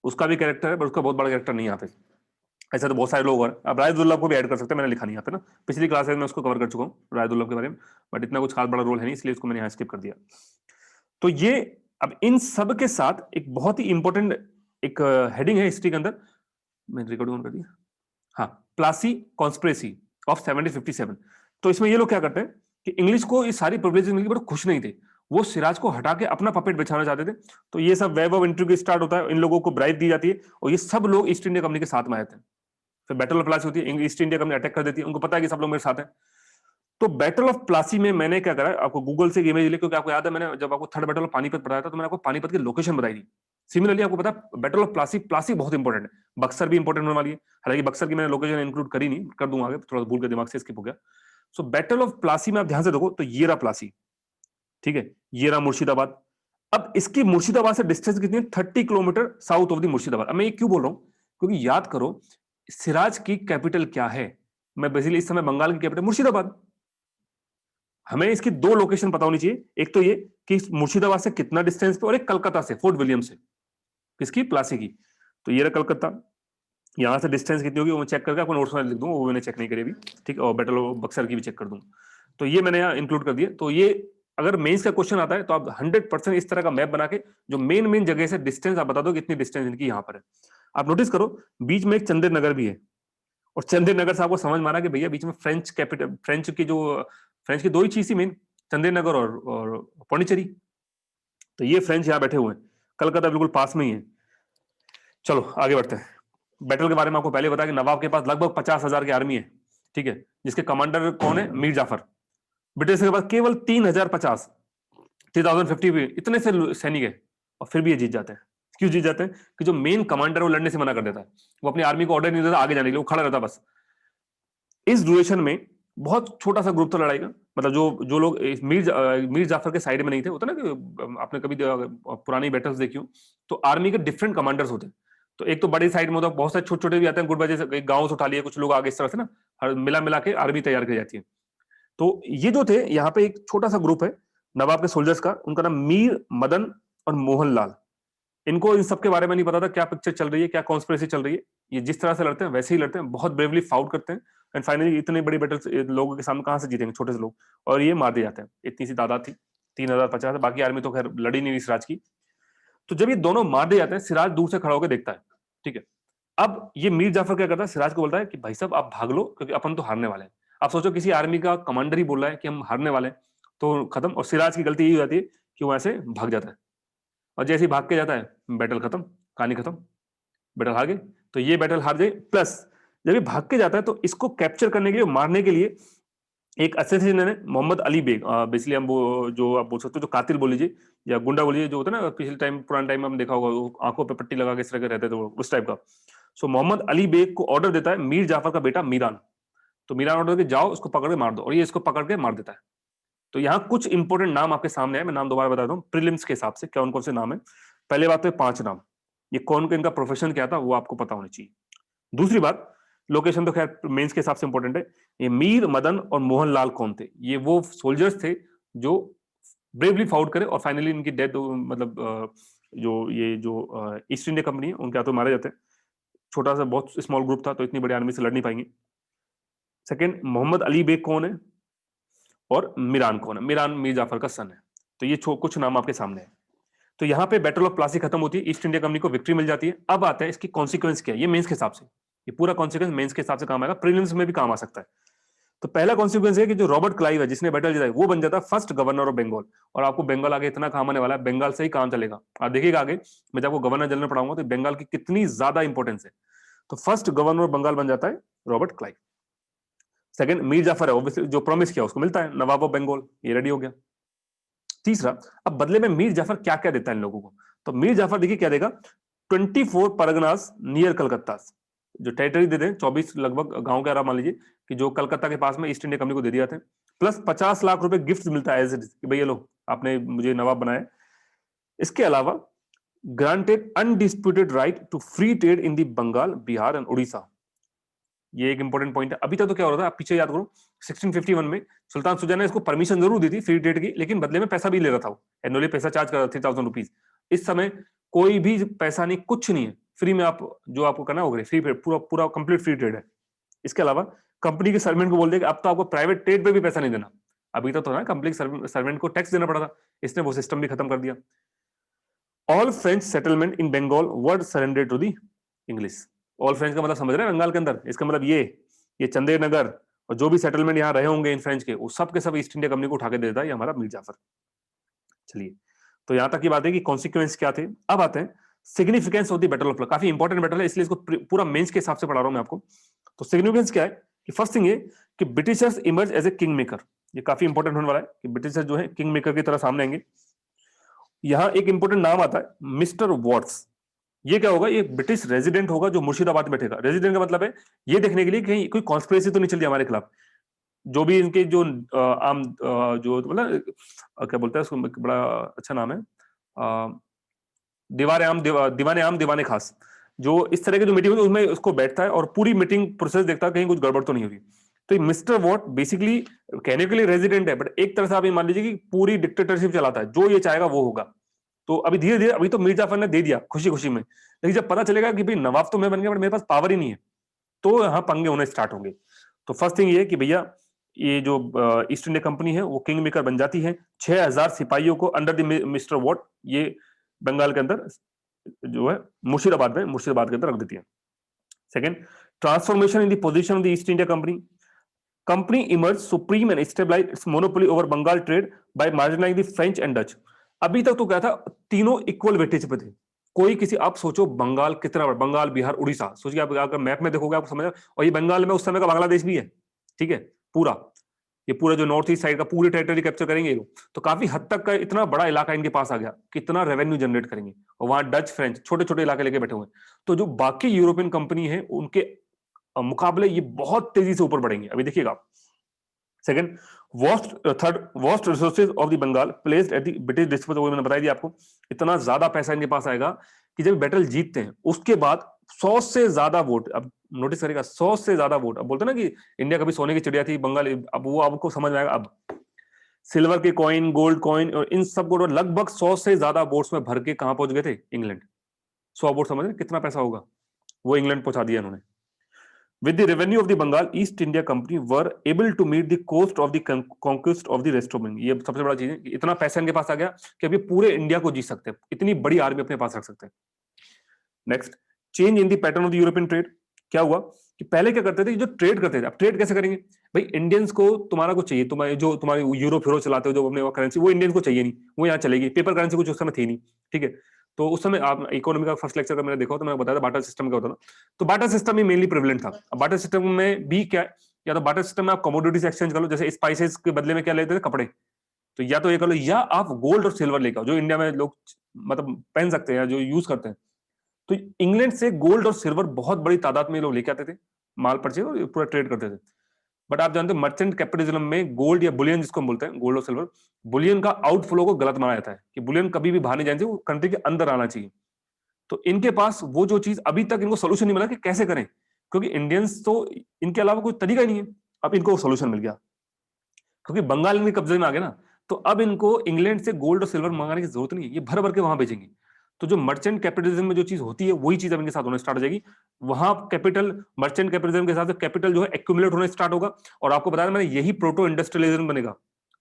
उसका भी कैरेक्टर है, बट उसका बहुत बड़ा कैरेक्टर नहीं यहाँ पे। ऐसा तो बहुत सारे लोग हैं, अब रायदुल्ला को भी ऐड कर सकते हैं, मैंने लिखा नहीं यहाँ पे ना, पिछली क्लासेस में उसको कवर कर चुका हूँ रायदुल्ला के बारे में, बट इतना कुछ खास बड़ा रोल है नहीं, इसलिए इसको मैंने यहाँ स्किप कर दिया। तो ये अब इन सब के साथ एक बहुत ही इंपॉर्टेंट एक हेडिंग है हिस्ट्री के अंदर, मैंने रिकॉर्डिंग ऑन कर दिया, हाँ, प्लासी कॉन्स्पिरेसी ऑफ 1757। तो इसमें ये लोग क्या करते हैं कि इंग्लिश को ये सारी प्रिविलेजेस मिलकर बड़े खुश नहीं थे, वो सिराज को हटा के अपना पपेट बिछाना चाहते थे। तो ये सब वेब ऑफ इंट्रिग स्टार्ट होता है, इन लोगों को ब्राइब दी जाती है, और ये सब लोग ईस्ट इंडिया कंपनी के साथ में आए थे। फिर बैटल ऑफ प्लासी होती है, ईस्ट इंडिया कंपनी अटैक कर देती है, उनको पता है कि सब लोग मेरे साथ हैं। तो बैटल ऑफ प्लासी में मैंने क्या करा, आपको गूगल से इमेज ले, क्योंकि आपको याद है मैंने जब आपको थर्ड बैटल ऑफ पानीपत पढ़ाया था तो मैंने आपको पानीपत की लोकेशन बताई थी। सिमिलरली आपको पता बैटल ऑफ प्लासी, प्लासी बहुत इंपॉर्टेंट है, बक्सर भी इंपॉर्टेंट होने वाली है, हालांकि बक्सर की मैंने लोकेशन इंक्लूड करी नहीं, कर दूंगा आगे, थोड़ा भूल के दिमाग से स्किप हो गया। सो बैटल ऑफ प्लासी में आप ध्यान से देखो तो ये रहा प्लासी, ठीक है, ये रहा मुर्शिदाबाद। अब इसकी मुर्शिदाबाद से डिस्टेंस कितनी है, 30 kilometre south of the Murshidabad. अब मैं ये क्यों बोल रहा हूं, क्योंकि याद करो सिराज की कैपिटल क्या है, मैं बेसिकली इस समय बंगाल की कैपिटल मुर्शिदाबाद। हमें इसकी दो लोकेशन पता होनी चाहिए, एक तो ये कि मुर्शिदाबाद से कितना डिस्टेंस पे, और एक कलकत्ता से, फोर्ट विलियम से, किसकी, प्लासी की। तो ये रहा कलकत्ता, यहां से डिस्टेंस कितनी होगी वो मैं चेक करके आपको नोट्स में लिख दूंगा, वो मैंने चेक नहीं करी अभी, ठीक है, और बैटल ऑफ बक्सर की भी चेक कर दूंगा। तो ये मैंने यहाँ इंक्लूड कर दिया। तो ये अगर मेंस का क्वेश्चन आता है तो आप 100% इस तरह का मैप बना के जो मेन जगह से डिस्टेंस आप बता दो कितनी डिस्टेंस इनकी यहाँ पर है। आप नोटिस करो बीच में एक चंदेर नगर भी है, और चंदेर नगर से आपको समझ माना कि भैया बीच में फ्रेंच कैपिटल, फ्रेंच की दो ही चीज थी मेन, चंदेल नगर और पौंडीचेरी। तो ये फ्रेंच यहाँ बैठे हुए हैं, कलकत्ता बिल्कुल पास में ही है। चलो आगे बढ़ते हैं। बैटल के बारे में आपको पहले बताया कि नवाब के पास लगभग 50,000 की आर्मी है, ठीक है, जिसके कमांडर कौन है? मीर जाफर। ब्रिटिश के पास केवल 3,050, 3050 भी, इतने से सैनिक है, और फिर भी ये जीत जाते हैं। क्यों जीत जाते हैं? कि जो मेन कमांडर वो लड़ने से मना कर देता है, वो अपनी आर्मी को ऑर्डर नहीं देता आगे जाने के लिए, वो खड़ा रहता बस। इस ड्यूरेशन में बहुत छोटा सा ग्रुप था लड़ाई का, मतलब जो लोग मीर जाफर के साइड में नहीं थे, होता ना कि आपने कभी पुरानी बैटल्स देखी हो तो आर्मी के डिफरेंट कमांडर्स होते हैं। तो एक तो बड़ी साइड में होता है, बहुत सारे छोटे छोटे भी आते हैं, गुट वजह से एक गांव से उठा लिया कुछ लोग आगे, इस तरह से ना मिला मिला के आर्मी तैयार की जाती है। तो ये जो थे, यहाँ पे एक छोटा सा ग्रुप है नवाब के सोल्जर्स का, उनका नाम मीर मदन और मोहन लाल। इनको इन सब के बारे में नहीं पता था क्या पिक्चर चल रही है, क्या कॉन्स्पिरेसी चल रही है। ये जिस तरह से लड़ते हैं वैसे ही लड़ते हैं, बहुत ब्रेवली फाउट करते हैं, एंड फाइनली इतनी बड़ी बैटल्स लोगों के सामने कहां से जीतेंगे छोटे से लोग, और ये मार दिए जाते हैं। इतनी सी तादाद थी, 3,050। बाकी आर्मी तो खैर लड़ी नहीं सिराज की। तो जब ये दोनों मार दिए जाते हैं, सिराज दूर से खड़ा होकर देखता है, ठीक है। अब ये मीर जाफर क्या करता है, सिराज को बोलता है कि भाई साहब आप भाग लो, क्योंकि अपन तो हारने वाले हैं। आप सोचो किसी आर्मी का कमांडर ही बोल रहा है कि हम हारने वाले हैं, तो खत्म। और सिराज की गलती यही हो जाती है कि वो ऐसे भाग जाता है, और जैसे ही भाग के जाता है बैटल खत्म, कहानी खत्म, बैटल हार गए। तो ये बैटल हार गए, प्लस जब ये भाग के जाता है तो इसको कैप्चर करने के लिए, मारने के लिए एक असैसिन है मोहम्मद अली बेग, बेसिकली हम वो जो आप बोल सकते हो जो कातिल बोल लीजिए या गुंडा बोलिए, जो होता है ना पिछले टाइम पुराने टाइम में हम देखा होगा, वो आंखों पे पट्टी लगा के इस तरह के रहते थे, उस टाइप का। सो मोहम्मद अली बेग को ऑर्डर देता है मीर जाफर का बेटा मीरान। तो मीरान ऑर्डर के जाओ उसको पकड़ के मार दो, और ये इसको पकड़ के मार देता है। तो यहाँ कुछ इंपॉर्टेंट नाम आपके सामने है, मैं नाम दोबारा बता दूं प्रीलिम्स के हिसाब से कौन कौन से नाम है। पहले बात तो 5 नाम, ये कौन इनका प्रोफेशन क्या था वो आपको पता होना चाहिए। दूसरी बात, लोकेशन तो खैर मेंस के हिसाब से इंपॉर्टेंट है। ये मीर मदन और मोहन लाल कौन थे? ये वो सोल्जर्स थे जो ब्रेवली फाउट करे और फाइनली इनकी डेथ, मतलब जो ईस्ट इंडिया कंपनी है उनके हाथों मारे जाते हैं। छोटा सा बहुत स्मॉल ग्रुप था, तो इतनी बड़ी आर्मी से लड़ नहीं पाएंगे। सेकंड, मोहम्मद अली बेग कौन है और मीरान कौन है? मीरान मीर जाफर का सन है। तो ये कुछ नाम आपके सामने है। तो यहाँ पे बैटल ऑफ प्लासी खत्म होती है, ईस्ट इंडिया कंपनी को विक्ट्री मिल जाती है। अब आता है इसकी कॉन्सिक्वेंस क्या है, ये मेंस के हिसाब से, ये पूरा कॉन्सिक्वेंस मेंस के हिसाब से काम आएगा, प्रीलिम्स में भी काम आ सकता है। तो पहला कॉन्सिक्वेंस है कि जो रॉबर्ट क्लाइव है जिसने बैटल जीता है, वो बन जाता है फर्स्ट गवर्नर ऑफ बंगाल। और आपको बंगाल आगे इतना काम आने वाला है, बंगाल से ही काम चलेगा। आप देखिएगा आगे मैं जब आपको गवर्नर जनरल पढ़ाऊंगा तो बंगाल की कितनी ज्यादा इंपॉर्टेंस है। तो फर्स्ट गवर्नर ऑफ बंगाल बन जाता है Robert Clive. Second, Mir Jafar है, ऑब्वियसली जो प्रॉमिस किया उसको मिलता है, नवाब ऑफ बंगाल, ये रेडी हो गया। तीसरा, अब बदले में मीर जाफर क्या क्या देता है इन लोगों को? तो मीर जाफर देखिए क्या देगा, 24 परगनास नियर कलकत्ता, जो टेरिटरी दे दें, 24 लगभग गांव के आराम मान लीजिए कि जो कलकत्ता के पास में ईस्ट इंडिया कंपनी को दे दिया था। प्लस 50 लाख रुपए गिफ्ट मिलता है एज इट इज, कि भैया लो आपने मुझे नवाब बनाया। इसके अलावा granted undisputed right to free trade in the Bengal, Bihar and Orissa. ये एक इंपॉर्टेंट पॉइंट है। अभी तक तो क्या हो रहा था, आप पीछे याद करो, 1651 में सुल्तान सुजा ने इसको परमिशन जरूर दी थी फ्री ट्रेड की, लेकिन बदले में पैसा भी ले रहा था, एनुअली पैसा चार्ज कर रहा था 3,000 रुपीज। इस समय कोई भी पैसा नहीं, कुछ नहीं है, फ्री में आप जो आपको करना होगा फ्री, पूरा पूरा कंप्लीट फ्री ट्रेड है। इसके अलावा कंपनी के सर्वेंट को बोल दिया कि अब तो आपको प्राइवेट ट्रेड पे भी पैसा नहीं देना। अभी तक तो ना कंपनी सर्वेंट को टैक्स देना पड़ा था, इसने वो सिस्टम भी खत्म कर दिया। All French settlement in Bengal were surrender to the English. All French का मतलब समझ रहे हैं बंगाल के अंदर, इसका मतलब ये चंदेल नगर और जो भी सेटलमेंट यहाँ रहे होंगे इन फ्रेंच के, वो सब के सब ईस्ट इंडिया कंपनी को उठा के दे देता है ये हमारा मीर जाफर। चलिए, तो यहां तक की बात है कि कॉन्सिक्वेंस क्या थे। अब आते हैं significance of the battle of Plassey. काफी इंपॉर्टेंट बैटल है, इसलिए इसको पूरा मेंस के हिसाब से पढ़ा रहा हूं मैं आपको। तो सिग्निफिकेंस क्या है कि फर्स्ट थिंग ये कि Britishers emerge as a king maker. ये काफी इंपॉर्टेंट होने वाला है कि ब्रिटिशर्स जो है किंग मेकर की तरह सामने आएंगे। यहां एक इंपॉर्टेंट नाम आता है मिस्टर वॉट्स। ये क्या होगा, ये ब्रिटिश रेजिडेंट होगा जो मुर्शिदाबाद में बैठेगा। रेजिडेंट का मतलब है ये देखने के लिए कहीं कोई कॉन्स्पिरेसी तो नहीं चल रही हमारे खिलाफ। जो भी इनके जो आम जो मतलब क्या बोलते हैं उसको, बड़ा अच्छा नाम है, दीवाने आम दीवाने खास, जो इस तरह की जो मीटिंग होती है उसमें उसको बैठता है और पूरी मीटिंग प्रोसेस देखता है कहीं कुछ गड़बड़ तो नहीं हो रही। तो मिस्टर वॉट बेसिकली कहने के लिए रेजिडेंट है, बट एक तरह से आप ये मान लीजिए कि पूरी डिक्टेटरशिप चलाता है, जो ये चाहेगा वो होगा। तो अभी धीरे धीरे, अभी तो मीर जाफर ने दे दिया खुशी खुशी में, लेकिन जब पता चलेगा कि भाई नवाब तो मैं बन गया बट मेरे पास पावर ही नहीं है, तो यहाँ पंगे होने स्टार्ट होंगे। तो फर्स्ट थिंग ये कि भैया ये जो ईस्ट इंडिया कंपनी है वो किंग मेकर बन जाती है। 6,000 सिपाहियों को अंडर द मिस्टर वॉट ये बंगाल के अंदर जो है मुर्शिदाबाद के अंदर रख देती है। Second, transformation in the position of the East India Company. Company emerge supreme and stabilise its monopoly over Bengal trade by marginalising the French and Dutch. अभी तक तो क्या था, तीनों इक्वल वेटेज पे थे। कोई किसी, आप सोचो बंगाल कितना बड़ा, बंगाल, बिहार, उड़ीसा, सोचिए आप अगर मैप में देखोगे आपको समझ, और ये बंगाल में उस समय का बांग्लादेश भी है, ठीक है, पूरा, ये पूरा जो नॉर्थ ईस्ट साइड का पूरी टेरिटरी कैप्चर करेंगे ये लोग, तो काफी हद तक का इतना बड़ा इलाका इनके पास आ गया, कितना रेवेन्यू जनरेट करेंगे। और वहां डच, फ्रेंच छोटे छोटे इलाके लेके बैठे हुए हैं। तो जो बाकी यूरोपियन कंपनी है उनके मुकाबले ये बहुत तेजी से ऊपर बढ़ेंगे, अभी देखिएगा आप। Second, third vast resources of the Bengal placed at the British disposal, मैंने बताई दिया आपको, इतना ज्यादा पैसा इनके पास आएगा कि जब बैटल जीतते हैं उसके बाद 100 से ज्यादा वोट, अब नोटिस करेगा 100 से ज्यादा वोट, अब बोलते ना कि इंडिया कभी सोने की चिड़िया थी बंगाल, अब वो आपको समझ में आएगा। अब सिल्वर के कॉइन, गोल्ड कॉइन और इन सब को लगभग 100 से ज्यादा वोट्स में भर के कहां पहुंच गए थे, इंग्लैंड। 100 वोट समझ रहे कितना पैसा होगा, वो इंग्लैंड पहुंचा दिया इन्होंने। With the revenue of the Bengal East India Company were able to meet the cost of the conquest of the rest of Bengal। ये सबसे बड़ा चीज है, इतना पैसा इनके पास आ गया कि अभी पूरे इंडिया को जीत सकते हैं, इतनी बड़ी आर्मी अपने पास रख सकते हैं। Next, change in the pattern of the European trade. क्या हुआ कि पहले क्या करते थे, जो ट्रेड करते थे, अब ट्रेड कैसे करेंगे भाई, इंडियंस को तुम्हारा कुछ चाहिए, तुम्हारे जो तुम्हारे यूरो फिरो चलाते हो जो अपने करेंसी, वो इंडियंस को चाहिए नहीं, वो यहाँ चलेगी, पेपर करेंसी कुछ उस समय थी नहीं, ठीक है। तो उस समय आप इकोनॉमी का फर्स्ट लेक्चर का मैंने देखा तो मैंने बताया था बाटर सिस्टम क्या होता था। तो बाटर सिस्टम ही मेनली प्रेवलेंट था। अब बाटर सिस्टम में भी क्या है, या तो बाटर सिस्टम में आप कमोडिटीज एक्सचेंज कर लो, जैसे स्पाइसेस के बदले में क्या लेते थे, कपड़े, तो या तो ये कर लो, या आप गोल्ड और सिल्वर लेकर, जो इंडिया में लोग मतलब पहन सकते हैं, जो यूज करते हैं। तो इंग्लैंड से गोल्ड और सिल्वर बहुत बड़ी तादाद में लोग लेके आते थे, माल परचेज और पूरा ट्रेड करते थे। बट आप जानते हो मर्चेंट कैपिटलिज्म में गोल्ड या बुलियन जिसको हम बोलते हैं, गोल्ड और सिल्वर, बुलियन का आउटफ्लो को गलत माना जाता है कि बुलियन कभी भी बाहर नहीं जाना चाहिए, वो कंट्री के अंदर आना चाहिए। तो इनके पास वो जो चीज अभी तक इनको सोल्यूशन नहीं मिला कि कैसे करें, क्योंकि इंडियंस तो इनके अलावा कोई तरीका ही नहीं है। अब इनको सोल्यूशन मिल गया क्योंकि बंगाल इनके कब्जे में आ गया ना, तो अब इनको इंग्लैंड से गोल्ड और सिल्वर मंगाने की जरूरत नहीं है, ये भर भर के वहां बेचेंगे। तो जो मर्चेंट कैपिटलिज्म में जो चीज होती है वही चीज अब इनके साथ होने स्टार्ट हो जाएगी। वहां कैपिटल, मर्चेंट कैपिटलिज्म के साथ कैपिटल जो है एक्यूमुलेट होने स्टार्ट होगा। और आपको बताया मैंने, यही प्रोटो इंडस्ट्रियलाइजेशन बनेगा,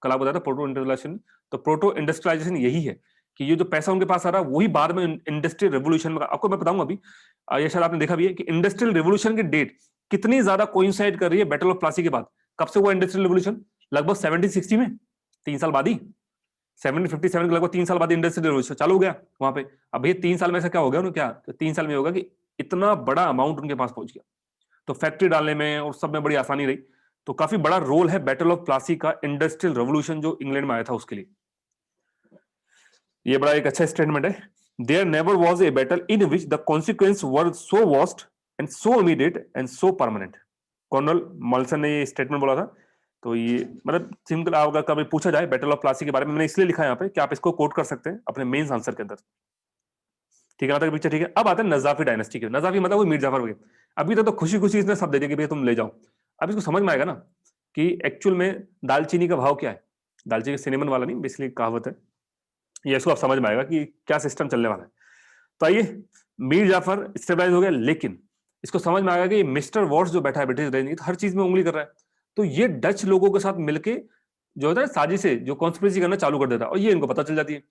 कल आपको बताया था प्रोटो इंडस्ट्रियलाइजेशन। तो प्रोटो इंडस्ट्रियलाइजेशन यही है कि ये जो पैसा उनके पास आ रहा है वही बाद में इंडस्ट्रियल रेवोल्यूशन में, आपको मैं बताऊंगा अभी, ये शायद आपने देखा भी है कि इंडस्ट्रियल रेवोल्यूशन की डेट कितनी ज्यादा कोइंसाइड कर रही है बैटल ऑफ प्लासी के बाद। कब से हुआ इंडस्ट्रियल रेवोल्यूशन, लगभग 1760 में, 3 साल बाद ही, 1757 के लगभग 3 साल बाद इंडस्ट्रियल रेवोल्यूशन चालू हो गया वहां पे। अब ये 3 साल में ऐसा क्या हो गया उन्हें, क्या 3 साल में होगा कि इतना बड़ा अमाउंट उनके पास पहुंच गया। तो फैक्ट्री डालने में और सब में बड़ी आसानी रही। तो काफी बड़ा रोल है बैटल ऑफ प्लासी का इंडस्ट्रियल रेवोल्यूशन जो इंग्लैंड में आया था उसके लिए। ये बड़ा एक अच्छा स्टेटमेंट है। There never was a battle in which the consequence were so vast and so immediate and so permanent. Colonel Malleson ने ये स्टेटमेंट बोला था। तो ये मतलब सिंपल, अगर कभी पूछा जाए बैटल ऑफ प्लासी के बारे में, मैंने इसलिए लिखा है यहाँ पे कि आप इसको कोट कर सकते हैं अपने मेंस आंसर के अंदर। ठीक है ना, पिक्चर ठीक है। अब आता है नजाफी डायनेस्टी के। नजाफी मतलब वो मीर जाफर वगैरह। अभी तक तो खुशी खुशी इसने सब दे दिया कि भैया तुम ले जाओ। अब इसको समझ में आएगा ना कि एक्चुअल में दालचीनी का भाव क्या है। दालचीनी सिनेमन वाला नहीं, बेसिकली कहावत है ये, इसको आप समझ में आएगा कि क्या सिस्टम चलने वाला है। तो आइए, मीर जाफर स्टेबलाइज हो गया, लेकिन इसको समझ में आएगा कि मिस्टर वॉट्स जो बैठा है ब्रिटिश राजनीति, तो हर चीज में उंगली कर रहा है। तो ये डच लोगों के साथ मिलके जो होता है साजिशें, जो कॉन्स्पिरेसी करना चालू कर देता है, और ये इनको पता चल जाती है,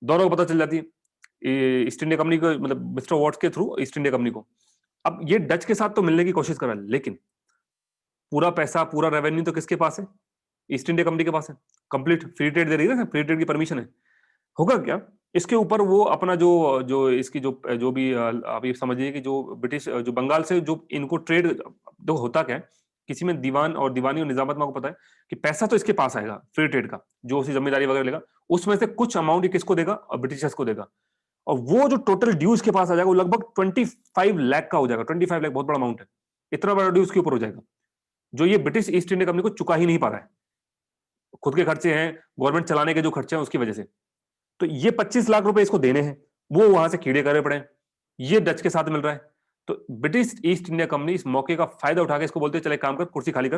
दोनों को पता चल जाती है, ईस्ट इंडिया कंपनी को, मतलब मिस्टर वॉट्स के थ्रू ईस्ट इंडिया कंपनी को। अब ये डच के साथ तो मिलने की कोशिश कर रहा है, लेकिन पूरा पैसा, पूरा रेवेन्यू तो किसके पास है, ईस्ट इंडिया कंपनी के पास है। कंप्लीट फ्री ट्रेड दे रही है ना, फ्री ट्रेड की परमिशन है। होगा क्या, इसके ऊपर वो अपना जो जो इसकी जो भी आप ये समझिए कि जो ब्रिटिश जो बंगाल से जो इनको ट्रेड, तो होता क्या है, किसी में दीवान और दीवानी और निजामत में आपको पता है कि पैसा तो इसके पास आएगा फ्री ट्रेड का, जो उसी जमींदारी वगैरह लेगा, उसमें से कुछ अमाउंट ये किसको देगा, और ब्रिटिशर्स को देगा। और वो जो टोटल ड्यूज के पास आ जाएगा वो लगभग 25 लाख का हो जाएगा। 25 लाख बहुत बड़ा अमाउंट है, इतना बड़ा ड्यूज के ऊपर हो जाएगा, जो ये ब्रिटिश ईस्ट इंडिया कंपनी को चुका ही नहीं पा रहा है। खुद के खर्चे हैं, गवर्नमेंट चलाने के जो खर्चे हैं उसकी वजह से। तो ये 25 लाख रुपए इसको देने हैं, वो वहां से कीड़े करे पड़े हैं, ये डच के साथ मिल रहा है। तो ब्रिटिश ईस्ट इंडिया कंपनी इस मौके का फायदा उठा के इसको बोलते हैं चले काम कर, कुर्सी खाली कर,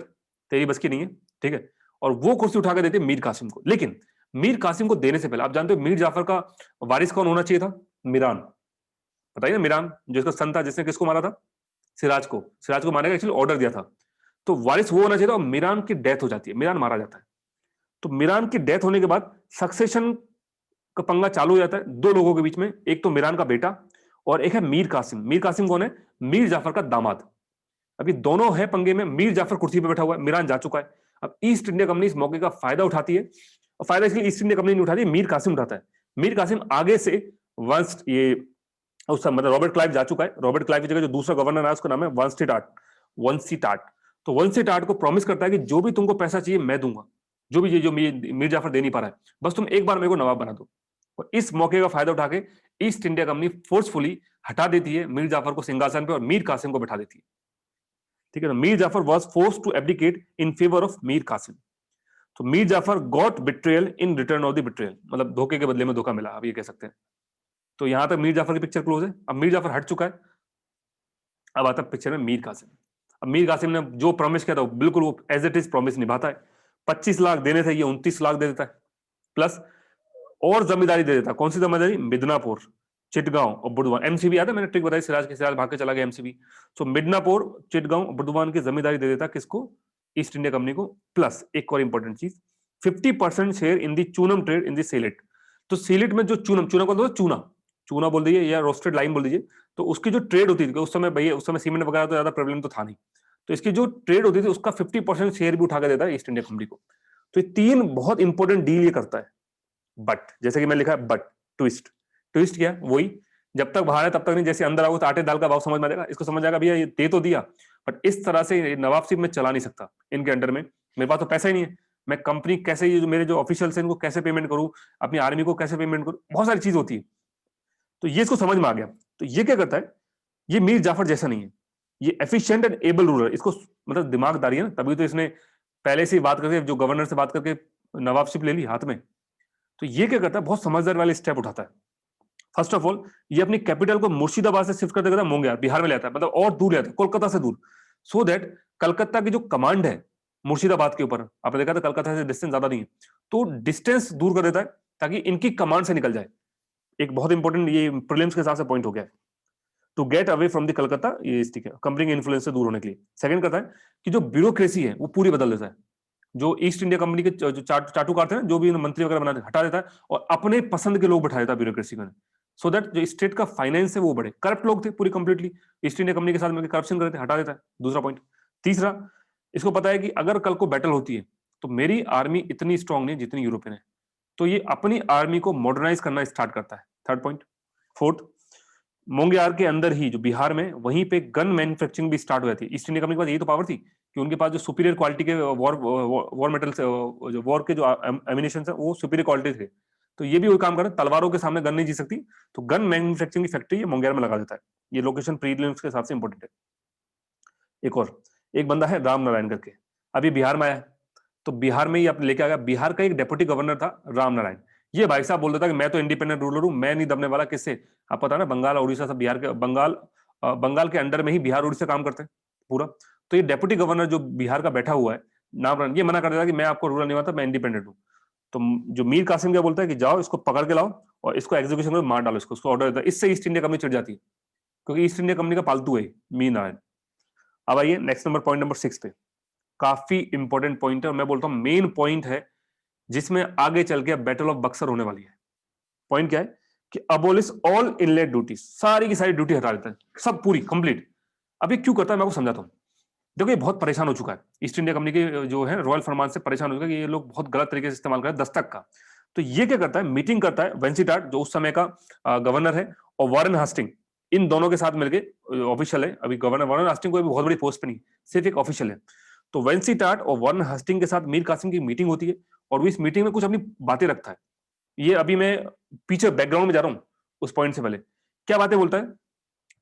तेरी बस की नहीं है, ठीक है। और वो कुर्सी उठा के देते मीर कासिम को। लेकिन मीर कासिम को देने से पहले आप जानते हो मीर जाफर का वारिस कौन होना चाहिए था, मीरान। बताइए ना, मीरान जो इसका सन था, जिसने किसको मारा था, सिराज को मारने का एक्चुअली ऑर्डर दिया था। तो वारिस वो होना चाहिए था, और मीरान की डेथ हो जाती है, मीरान मारा जाता है। तो मीरान की डेथ होने के बाद सक्सेशन का पंगा चालू हो जाता है दो लोगों के बीच में, एक तो मीरान का बेटा और एक है मीर कासिम। मीर कासिम कौन है, मीर जाफर का दामाद। अभी दोनों है पंगे में, मीर जाफर कुर्सी पे बैठा हुआ है, मीरान जा चुका है। अब ईस्ट इंडिया कंपनी इस मौके का फायदा उठाती है, और फायदा इसलिए ईस्ट इंडिया कंपनी नहीं उठाती, मीर कासिम उठाता है। मीर कासिम आगे से वंस ये उस मतलब रॉबर्ट क्लाइव जा चुका है, रॉबर्ट क्लाइव की जगह जो दूसरा गवर्नर है उसका नाम है वंसी टाट, वंसी टाट। तो वंसी टाट को प्रॉमिस करता है कि जो भी तुमको पैसा चाहिए मैं दूंगा, जो भी ये जो मीर जाफर दे नहीं पा रहा है, बस तुम एक बार मेरे को नवाब बना दो। और इस मौके का फायदा उठा के ईस्ट इंडिया कंपनी फोर्सफुली हटा देती है मीर जाफर को सिंहासन पे और मीर कासिम को बैठा देती है। ठीक है ना, Mir Jafar was force to abdicate in favour of Mir Kasim. तो Mir Jafar got betrayal in return of the betrayal, मतलब धोखे के बदले में धोखा मिला, आप ये कह सकते हैं। तो यहां तक मीर जाफर की पिक्चर क्लोज है। अब मीर जाफर हट चुका है, अब आता पिक्चर में मीर कासिम। अब मीर कासिम ने जो प्रॉमिस किया था बिल्कुल वो एज इट इज प्रॉमिस निभाता है। 25 लाख देने थे, ये 29 लाख दे देता है, प्लस और जमींदारी दे देता है। कौन सी जमींदारी? मिदनापुर, चिटगांव और बुर्दवान। एमसीबी आता है, मैंने ट्रिक बताई, सिराज भाग के चला गया एमसीबी। सो मिदनापुर, चिटगांव, बुर्दवान की जमींदारी दे देता है किसको? ईस्ट इंडिया कंपनी को। प्लस एक और इंपॉर्टेंट चीज, 50% share in the chunam trade in the Sylhet. तो सेलेट में जो चूनम, चूना को चूना, चूना बोल दीजिए या रोस्टेड लाइम बोल दीजिए, तो उसकी जो ट्रेड होती थी, उस समय भैया उस समय सीमेंट वगैरह तो ज्यादा प्रॉब्लम तो था नहीं, तो इसकी जो ट्रेड होती थी उसका 50% शेयर भी उठा के देता है ईस्ट इंडिया कंपनी को। तो ये तीन बहुत इंपॉर्टेंट डील ये करता है। बट जैसे कि मैं लिखा है बट, ट्विस्ट, ट्विस्ट क्या? वही, जब तक बाहर है तब तक नहीं, जैसे अंदर आओगे तो आटे दाल का भाव समझ में आ जाएगा, इसको समझ आएगा भैया ये दे तो दिया, बट इस तरह से नवाबशिप में चला नहीं सकता इनके अंडर में, मेरे पास तो पैसा ही नहीं है, मैं कंपनी कैसे, ये जो मेरे जो ऑफिशियल्स हैं इनको कैसे पेमेंट करूं, अपनी आर्मी को कैसे पेमेंट करूं, बहुत सारी चीज होती है। तो ये इसको समझ में आ गया। तो ये क्या करता है, ये मीर जाफर जैसा नहीं है, ये एफिशिएंट एंड एबल रूलर, इसको मतलब दिमागदारी है ना, तभी तो इसने पहले से ही बात करके, जो गवर्नर से बात करके नवाबशिप ले ली हाथ में। तो ये क्या करता है, बहुत समझदार वाले स्टेप उठाता है। फर्स्ट ऑफ ऑल ये अपनी कैपिटल को मुर्शिदाबाद से शिफ्ट कर देता है मोंगियार, बिहार में ले आता है, मतलब और दूर ले आता है, कोलकाता से दूर, सो दैट कलकत्ता की जो कमांड है मुर्शिदाबाद के ऊपर, आपने देखा था कलकत्ता से डिस्टेंस ज्यादा नहीं है, तो डिस्टेंस दूर कर देता है ताकि इनकी कमांड से निकल जाए। एक बहुत इंपॉर्टेंट ये प्रीलिम्स के हिसाब से पॉइंट हो गया, to get away from the Calcutta, ये ठीक है, कंपनी के इन्फ्लुएंस से दूर होने के लिए। सेकंड करता है कि जो ब्यूरोक्रेसी है वो पूरी बदल देता है, जो ईस्ट इंडिया कंपनी के जो चाटुकार थे ना, जो भी मंत्री वगैरह बनाते, हटा देता है और अपने पसंद के लोग बैठा देता है ब्यूरोक्रेसी में, सो दैट जो स्टेट का फाइनेंस है वो बढ़े। करप्ट लोग थे पूरी कंप्लीटली, ईस्ट इंडिया कंपनी के साथ मिलकर करप्शन करते, हटा देता है, दूसरा पॉइंट। तीसरा, इसको पता है कि अगर कल को बैटल होती है तो मेरी आर्मी इतनी स्ट्रांग नहीं जितनी यूरोपियन है, तो ये अपनी आर्मी को मॉडर्नाइज करना स्टार्ट करता है, थर्ड पॉइंट। फोर्थ, मोंगियार के अंदर ही जो बिहार में, वहीं पे गन मैन्युफैक्चरिंग भी स्टार्ट हो जाती है। ईस्ट इंडिया कंपनी के पास यही तो पावर थी कि उनके पास जो सुपीरियर क्वालिटी के वॉर मेटल, जो वॉर के जो एमिनेशन है वो सुपीरियर क्वालिटी थे। तो ये भी वही काम कर रहे हैं, तलवारों के सामने गन नहीं जी सकती, तो गन मैन्युफैक्चरिंग की फैक्ट्री मोंगियार में लगा देता है। ये लोकेशन प्रीलिम्स के हिसाब से इंपॉर्टेंट है। एक और, एक बंदा है राम नारायण करके, अभी बिहार में आया, तो बिहार में ही आपने लेके आ गया, बिहार का एक डेप्यूटी गवर्नर था राम नारायण। ये भाई साहब बोल देता कि मैं तो इंडिपेंडेंट रूलर हूं, मैं नहीं दबने वाला किससे। आप पता ना, बंगाल और उड़ीसा सब बिहार के, बंगाल के अंडर में ही बिहार उड़ीसा काम करते हैं पूरा। तो ये डेप्यूटी गवर्नर जो बिहार का बैठा हुआ है नाम, ये मना कर देता कि मैं आपको रूलर नहीं मानता, मैं इंडिपेंडेंट हूँ। तो जो मीर कासिम क्या बोलता है कि जाओ इसको पकड़ के लाओ और इसको एग्जीक्यूशन में मार डालो, इसको ऑर्डर देता है। इससे ईस्ट इंडिया कंपनी चिढ़ जाती है, क्योंकि ईस्ट इंडिया कंपनी का पालतू है मीर नारायण। अब आइए नेक्स्ट नंबर, पॉइंट नंबर 6 पे, काफी इंपॉर्टेंट पॉइंट है और मैं बोलता हूं मेन पॉइंट है, जिसमें आगे चल के बैटल ऑफ बक्सर होने वाली है। पॉइंट क्या है कि अबोलिश ऑल इनलेट ड्यूटी, सारी की सारी ड्यूटी हटा देता है, सब पूरी कंप्लीट। अभी क्यों करता है मैं आपको समझाता हूं। देखो ये बहुत परेशान हो चुका है, ईस्ट इंडिया कंपनी के जो है रॉयल फरमान से परेशान हो चुका है कि ये लोग बहुत गलत तरीके से इस्तेमाल कर रहे हैं दस्तक का। तो ये क्या करता है, मीटिंग करता है वेंसीटाट जो उस समय का गवर्नर है, और वारेन हास्टिंग, इन दोनों के साथ मिलकर, ऑफिशियल है अभी गवर्नर, वारेन हास्टिंग कोई बहुत बड़ी पोस्ट पे नहीं, सिर्फ एक ऑफिशियल है। तो वेंसीटाट और वारेन हास्टिंग के साथ मीर कासिम की मीटिंग होती है, और वो इस मीटिंग में कुछ अपनी बातें रखता है। ये अभी मैं पीछे बैकग्राउंड में जा रहा हूं, उस पॉइंट से पहले क्या बातें बोलता है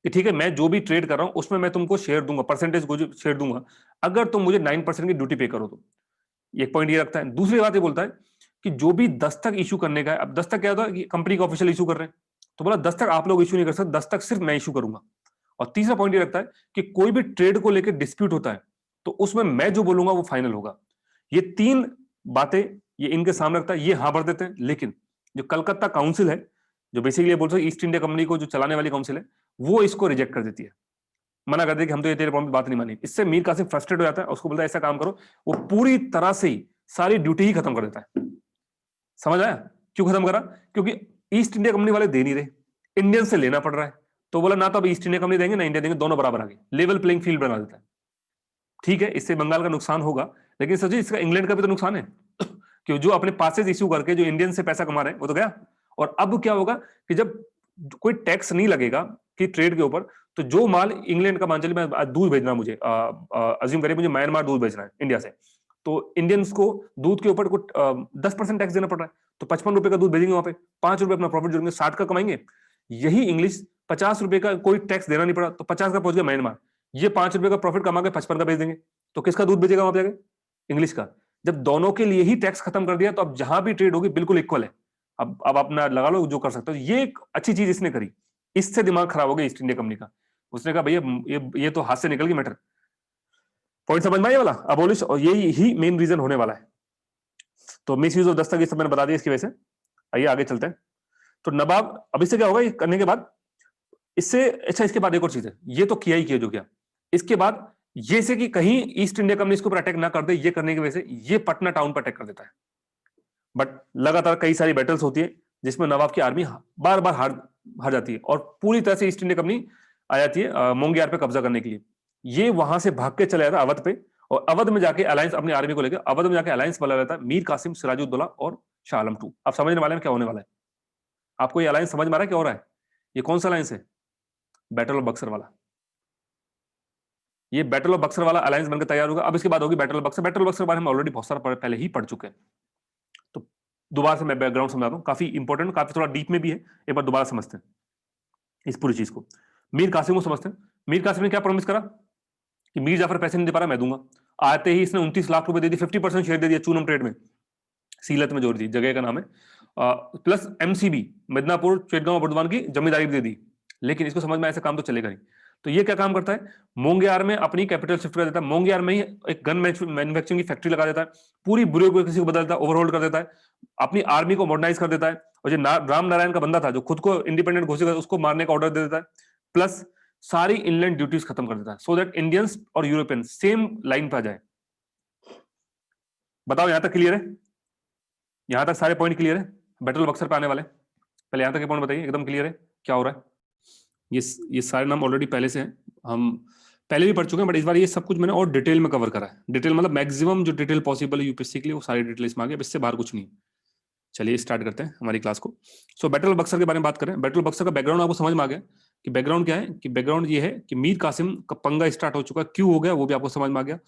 कि ठीक है मैं जो भी ट्रेड कर रहा हूं उसमें मैं तुमको शेयर दूंगा, परसेंटेज शेयर दूंगा, अगर तुम मुझे 9% की ड्यूटी पे करो तो। एक पॉइंट ये रखता है। दूसरी बात ये बोलता है कि जो भी दस्तक इशू करने का है, अब दस्तक क्या होता है कि कंपनी का ऑफिशियल इशू कर रहे हैं, तो बोला दस्तक आप लोग इशू नहीं कर सकते, दस्तक सिर्फ मैं इशू करूंगा। और तीसरा पॉइंट ये रखता है कि कोई भी ट्रेड को लेकर डिस्प्यूट होता है तो उसमें मैं जो बोलूंगा वो फाइनल होगा। ये तीन बातें ये इनके सामने रखता है, ये हाँ भर देते हैं। लेकिन जो कलकत्ता काउंसिल है, जो बेसिकली बोलते हैं ईस्ट इंडिया कंपनी को जो चलाने वाली काउंसिल है, वो इसको रिजेक्ट कर देती है, मना कर दे कि हम तो ये तेरे प्रॉमिस बात नहीं मानी। इससे मीर कासिम फ्रस्ट्रेट हो जाता है, उसको बोलता है ऐसा काम करो, वो पूरी तरह से ही सारी ड्यूटी ही खत्म कर देता है। समझ आया क्यों खत्म करा? क्योंकि ईस्ट इंडिया कंपनी वाले दे नहीं रहे, इंडियन से लेना पड़ रहा है, तो बोला ना तो अब ईस्ट इंडिया कंपनी देंगे ना इंडिया देंगे, दोनों बराबर आ गए, लेवल प्लेइंग फील्ड बना देता है। ठीक है, इससे बंगाल का नुकसान होगा, लेकिन सर जी इसका इंग्लैंड का भी तो नुकसान है कि जो अपने पासेज इश्यू करके जो इंडियन से पैसा कमा रहे हैं वो तो गया। और अब क्या होगा कि जब कोई टैक्स नहीं लगेगा कि ट्रेड के ऊपर, तो जो माल इंग्लैंड का, मान चलिए मैं दूध भेजना, मुझे अज्यूम करिए मुझे म्यांमार दूध भेजना है इंडिया से, तो इंडियंस को दूध के ऊपर कुछ 10% टैक्स देना पड़ रहा है, तो 55 रुपए का दूध भेजेंगे वहां पे, 5 रुपए अपना प्रॉफिट जोड़ेंगे, 60 का कमाएंगे। यही इंग्लिश 50 रुपए का कोई टैक्स देना नहीं पड़ा, तो 50 का पहुंच गया म्यांमार, ये 5 रुपए का प्रॉफिट कमा के 55 का भेज देंगे, तो किसका दूध भेजेगा वहां पे जाके? इंग्लिश का। जब दोनों के लिए ही टैक्स खत्म कर दिया, तो अब जहां भी ट्रेड होगी बिल्कुल इक्वल है। अब अपना लगा लो जो कर सकते हो। ये एक अच्छी चीज इसने करी, इससे दिमाग खराब हो गया ईस्ट इंडिया कंपनी का। उसने कहा भैया ये तो हाथ से निकल गई मैटर। पॉइंट समझ में आया वाला अबोलिश, और यही ही मेन रीजन होने वाला है। तो मिस यूज ऑफ दस्तक ये सब मैंने बता दिया इसकी वजह से। आइए आगे चलते हैं। तो नवाब, अब इससे क्या होगा ये करने के बाद, इससे अच्छा इसके बाद एक और चीज है, ये तो किया ही किया जो किया, इसके बाद ये से कि कहीं ईस्ट इंडिया कंपनी इसको अटैक ना कर दे, ये करने की वजह से ये पटना टाउन पर अटैक कर देता है। बट लगातार कई सारी बैटल्स होती है जिसमें नवाब की आर्मी बार बार हार जाती है, और पूरी तरह से ईस्ट इंडिया कंपनी आ जाती है मोंगियार पे कब्जा करने के लिए। ये वहां से भाग के चला जाता है अवध पे, और अवध में जाके अलायंस, अपनी आर्मी को लेकर अवध में जाके अलायंस बना लेता है मीर कासिम, सिराजुद्दौला और शाह आलम टू। आप समझने वाले हैं क्या होने वाला है? आपको ये अलायंस समझ में आ रहा है क्या हो रहा है? ये कौन सा अलायंस है? बैटल ऑफ बक्सर वाला। ये बैटल ऑफ बक्सर वाला अलायंस बनकर तैयार होगा। अब इसके बाद होगी battle of Buxar. Battle of Buxar बारे में ऑलरेडी बहुत सारा पहले ही पढ़ चुके हैं, तो दोबारा से मैं बैकग्राउंड समझाता हूं, काफी इंपॉर्टेंट, काफी थोड़ा डीप में भी है, एक बार दोबारा समझते हैं इस पूरी चीज को। मीर कासिम को समझते हैं। मीर कासिम ने क्या प्रॉमिस करा कि मीर जाफर पैसे नहीं दे पा रहा, मैं दूंगा। आते ही इसने 29 लाख रुपए दे दी, 50% शेयर दे दिया चूनम ट्रेड में, सीलत में जोड़ दी, जगह का नाम है, प्लस एमसीबी मिदनापुर चिटगांव बुर्दवान की जमींदारी भी दे दी। लेकिन इसको समझ में ऐसे काम तो चलेगा नहीं, तो ये क्या काम करता है, मोंगियार में अपनी कैपिटल शिफ्ट कर देता है, मोंगियार में ही एक गन मैन्युफैक्चरिंग की फैक्ट्री लगा देता है, पूरी ब्यूरोक्रेसी को बदल देता है, ओवरहोल्ड कर देता है, अपनी आर्मी को मॉडर्नाइज कर देता है, और जो राम नारायण का बंदा था जो खुद को इंडिपेंडेंट घोषित कर, उसको मारने का ऑर्डर दे देता है, प्लस सारी इनलैंड ड्यूटीज खत्म कर देता है, सो दैट इंडियंस और यूरोपियन सेम लाइन पर आ जाए। बताओ यहां तक क्लियर है? यहां तक सारे पॉइंट क्लियर है? बैटल ऑफ बक्सर पे आने वाले, पहले यहां तक के पॉइंट बताइए, एकदम क्लियर है क्या हो रहा है? ये सारे नाम ऑलरेडी पहले से हैं, हम पहले भी पढ़ चुके हैं, बट इस बार ये सब कुछ मैंने और डिटेल में कवर करा है। डिटेल मतलब मैक्सिमम जो डिटेल पॉसिबल है यूपीएससी के लिए, वो सारी डिटेल इसमें आ गया, इससे बाहर कुछ नहीं। चलिए स्टार्ट करते हैं हमारी क्लास को। सो बैटल ऑफ बक्सर के बारे में बात करें। बैटल ऑफ बक्सर का बैकग्राउंड आपको समझ में आ गया कि बैकग्राउंड क्या है, कि बैकग्राउंड ये है कि मीर कासिम का पंगा स्टार्ट हो चुका है, क्यों हो गया वो भी आपको समझ में आ गया।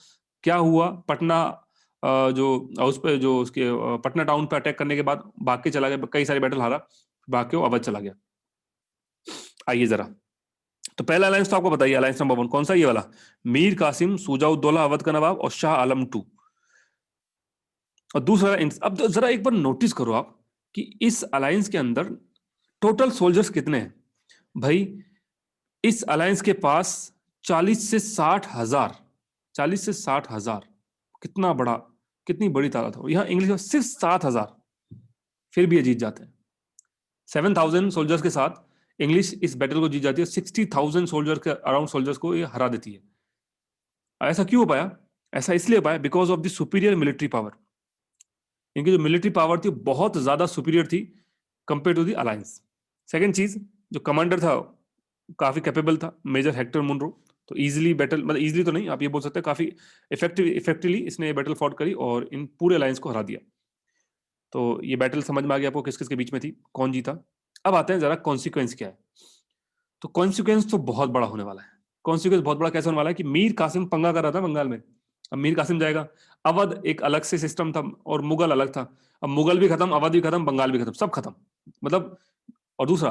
क्या हुआ, पटना जो उस पर जो उसके पटना टाउन पे अटैक करने के बाद भाग के चला गया, कई सारी बैटल हारा, भाग के वो अवध चला गया। आइए जरा, तो पहला अलायंस तो आपको बताइए, अलायंस नंबर 1 कौन सा? ये वाला, मीर कासिम सुजाउद्दौला अवध का नवाब और शाह आलम टू। और दूसरा, अब तो जरा एक बार नोटिस करो आप कि इस अलायंस के अंदर टोटल सोल्जर्स कितने हैं भाई? इस अलायंस के पास 40 से 60 हजार, 40 से 60 हजार, कितना बड़ा, कितनी बड़ी तादाद हो। यहां इंग्लिश में सिर्फ 7,000, फिर भी ये जीत जाते हैं। 7,000 सोल्जर्स के साथ इंग्लिश इस बैटल को जीत जाती है, 60,000 सोल्जर के अराउंड सोल्जर्स को ये हरा देती है। ऐसा क्यों हो पाया? ऐसा इसलिए हो पाया because of the superior military power. इनकी जो मिलिट्री पावर थी बहुत ज्यादा सुपीरियर थी compare to the alliance. Second चीज, जो कमांडर था काफी कैपेबल था, मेजर हेक्टर मुनरो। तो इजीली बैटल, मतलब इजीली तो नहीं, आप ये बोल सकते हैं काफी इफेक्टिवली इसने ये बैटल फॉट करी और इन पूरे अलायंस को हरा दिया। तो ये बैटल समझ में आ गया आपको किस किस के बीच में थी, कौन जीता। अब आते हैं जरा कॉन्सिक्वेंस क्या है। तो कॉन्सिक्वेंस तो बहुत बड़ा होने वाला है। कॉन्सिक्वेंस बहुत बड़ा कैसे होने वाला है कि मीर कासिम पंगा कर रहा था बंगाल में, अब मीर कासिम जाएगा। अवध एक अलग से सिस्टम था और मुगल अलग था, अब मुगल भी खत्म, अवध भी खत्म, बंगाल भी खत्म, सब खत्म, मतलब। और दूसरा,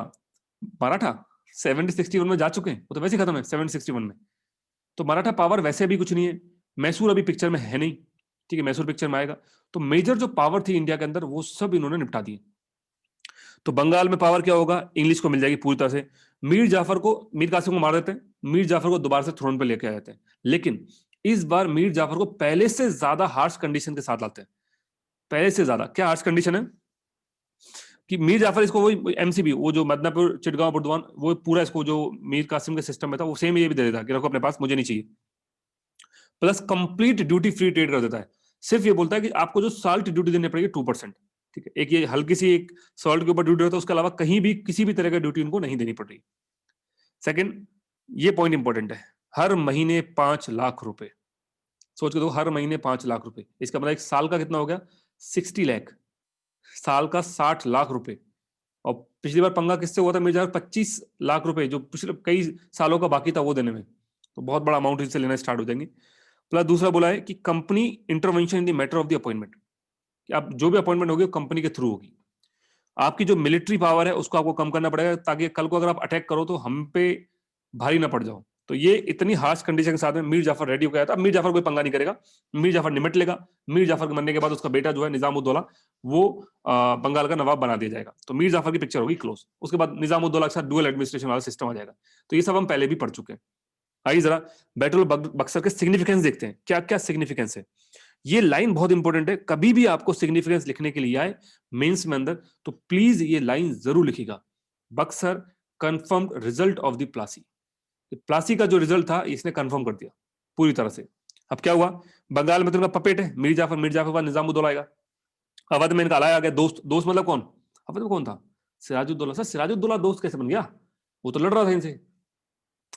मराठा 1761 में जा चुके हैं, वो तो वैसे खत्म है 1761 में। तो मराठा पावर वैसे भी कुछ नहीं है। मैसूर अभी पिक्चर में है नहीं, ठीक है, मैसूर पिक्चर में आएगा। तो मेजर जो पावर थी इंडिया के अंदर वो सब इन्होंने निपटा दी। तो बंगाल में पावर क्या होगा, इंग्लिश को मिल जाएगी पूरी तरह से। मीर जाफर को, मीर कासिम को मार देते हैं, मीर जाफर को दोबारा से थ्रोन पे लेके आ जाते हैं। लेकिन इस बार मीर जाफर को पहले से ज्यादा हार्श कंडीशन के साथ लाते हैं। पहले से ज्यादा क्या हार्श कंडीशन है कि मीर जाफर इसको वही एमसीबी, वो जो मिदनापुर चिटगांव बुर्दवान, वो पूरा इसको जो मीर कासिम के सिस्टम में था वो सेम ये भी दे देता कि रखो अपने पास, मुझे नहीं चाहिए। Plus complete duty free trade कर देता है। सिर्फ ये बोलता है कि आपको जो साल्ट ड्यूटी देनी पड़ेगी 2%, ठीक है, एक ये हल्की सी एक सॉल्ट के ऊपर ड्यूटी होता है, उसके अलावा कहीं भी किसी भी तरह का ड्यूटी उनको नहीं देनी पड़ रही। सेकंड, ये पॉइंट इंपॉर्टेंट है, हर महीने 5 लाख रुपए, सोच के देखो, हर महीने 5 लाख रुपए, इसका मतलब एक साल का कितना हो गया? 60 लाख, साल का 60 लाख रुपए। और पिछली बार पंगा किससे हुआ था? मेरे 25 लाख रुपए जो पिछले कई सालों का बाकी था वो देने में। तो बहुत बड़ा अमाउंट इससे लेना स्टार्ट हो जाएंगे। प्लस दूसरा बोला है कि company intervention in the matter of the appointment, कि आप जो भी अपॉइंटमेंट होगी वो कंपनी के थ्रू होगी। आपकी जो मिलिट्री पावर है उसको आपको कम करना पड़ेगा, ताकि कल को अगर आप अटैक करो तो हम पे भारी ना पड़ जाओ। तो ये इतनी हार्श कंडीशन के साथ में मीर जाफर रेडी हो गया था। अब मीर जाफर कोई पंगा नहीं करेगा, मीर जाफर निमट लेगा। मीर जाफर के मरने के बाद उसका बेटा जो है निजामुद्दौला, वो बंगाल का नवाब बना दिया जाएगा। तो मीर जाफर की पिक्चर होगी क्लोज। उसके बाद निजामुद्दौला के साथ डुअल एडमिनिस्ट्रेशन वाला सिस्टम आ जाएगा। तो ये सब हम पहले भी पढ़ चुके हैं। आइए जरा बैटल ऑफ बक्सर के सिग्निफिकेंस देखते हैं, क्या क्या सिग्निफिकेंस है। ये लाइन बहुत इंपॉर्टेंट है, कभी भी आपको सिग्निफिकेंस लिखने के लिए आए मेंस में अंदर, तो प्लीज ये लाइन जरूर लिखिएगा। Buxar confirmed result of the Plassey. Plassey का जो रिजल्ट था इसने कंफर्म कर दिया पूरी तरह से। अब क्या हुआ? बंगाल में तो इनका पपेट है मीर जाफर के बाद निजामुद्दौला आएगा। अवध में इनका अलाया आ गया, दोस्त। दोस्त मतलब कौन? अवध में कौन था? सिराजुद्दौला। सर सिराजुद्दौला दोस्त कैसे बन गया? वो तो लड़ रहा था इनसे।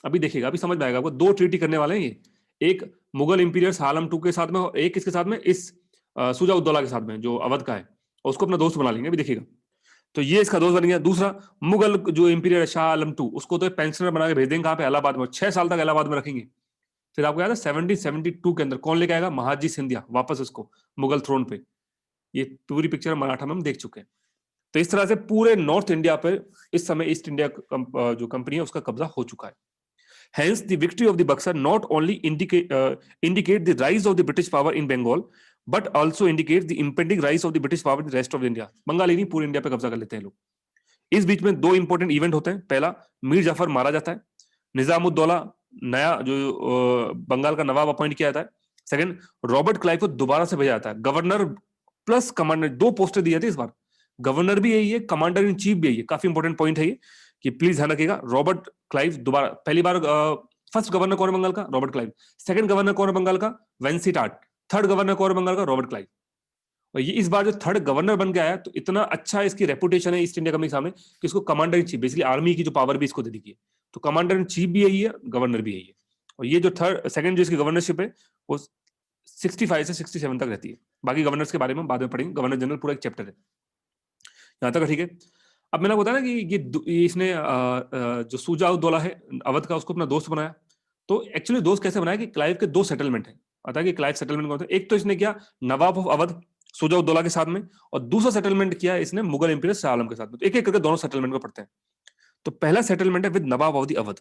अभी देखिएगा, अभी समझ में आएगा आपको। 2 ट्रीटी करने वाले हैं ये, एक मुगल इंपीरियर आलम टू के साथ में और एक किसके साथ में? इस शुजा-उद-दौला के साथ में जो अवध का है, और उसको अपना दोस्त बना लेंगे। अभी देखिएगा, तो ये इसका दोस्त बन गया। दूसरा, मुगल जो इंपीरियर शाह आलम टू, उसको तो पेंशनर बना के भेज देंगे कहां पे? इलाहाबाद में। 6 साल तक इलाहाबाद में रखेंगे। फिर आपको याद है 1772 के अंदर कौन लेके आएगा? महाजी सिंधिया वापस उसको मुगल थ्रोन पे। ये पूरी पिक्चर मराठा में हम देख चुके हैं। तो इस तरह से पूरे नॉर्थ इंडिया पे इस समय ईस्ट इंडिया जो कंपनी है उसका कब्जा हो चुका है। Hence, the victory of the Buxar not only indicate the rise of the British power in Bengal, but also indicates the impending rise of the British power in the rest of India. Bengal ही नहीं, पूरे India पे कब्जा कर लेते हैं लोग। इस बीच में 2 इंपॉर्टेंट इवेंट होते हैं। पहला, मीर जाफर मारा जाता है, निजामुद्दौला नया जो बंगाल का नवाब अपॉइंट किया जाता है। सेकंड, रॉबर्ट क्लाइव को दोबारा से भेजा जाता है, गवर्नर प्लस कमांडर, 2 पोस्टें दी जाती है इस बार। गवर्नर भी यही है, कमांडर इन चीफ भी यही है। काफी इंपॉर्टेंट पॉइंट है ये, कि प्लीज ध्यान रखिएगा। रॉबर्ट क्लाइव दोबारा, पहली बार फर्स्ट गवर्नर कौन है बंगाल का? Robert Clive. सेकंड गवर्नर कौन है बंगाल का? वेंसी टाट। थर्ड गवर्नर कौन है बंगाल का? Robert Clive. और ये इस बार जो थर्ड गवर्नर बन के आया, तो इतना अच्छा इसकी रेपुटेशन है ईस्ट इंडिया कंपनी के सामने कि इसको commander in chief, basically army की जो पावर भी इसको दे दी गई है। तो कमांडर इन चीफ भी यही है, गवर्नर भी यही है। और ये जो सेकंड जो इसकी गवर्नरशिप है वो 65 से 67 तक रहती है। बाकी गवर्नर्स के बारे में बाद में पढ़ेंगे, गवर्नर जनरल पूरा एक चैप्टर है। यहां तक ठीक है। अब मैंने बताया ना कि ये इसने जो शुजा-उद-दौला है अवध का, उसको अपना दोस्त बनाया। तो एक्चुअली दोस्त कैसे बनाया कि क्लाइव के 2 सेटलमेंट है। पता है कि क्लाइव सेटलमेंट कौन थे? एक तो इसने किया नवाब ऑफ अवध शुजा-उद-दौला के साथ में, और दूसरा सेटलमेंट किया इसने मुगल इंपीरियर शाह आलम के साथ में। तो एक-एक करके दोनों सेटलमेंट को पढ़ते हैं। तो पहला सेटलमेंट है with Nawab of the Awadh.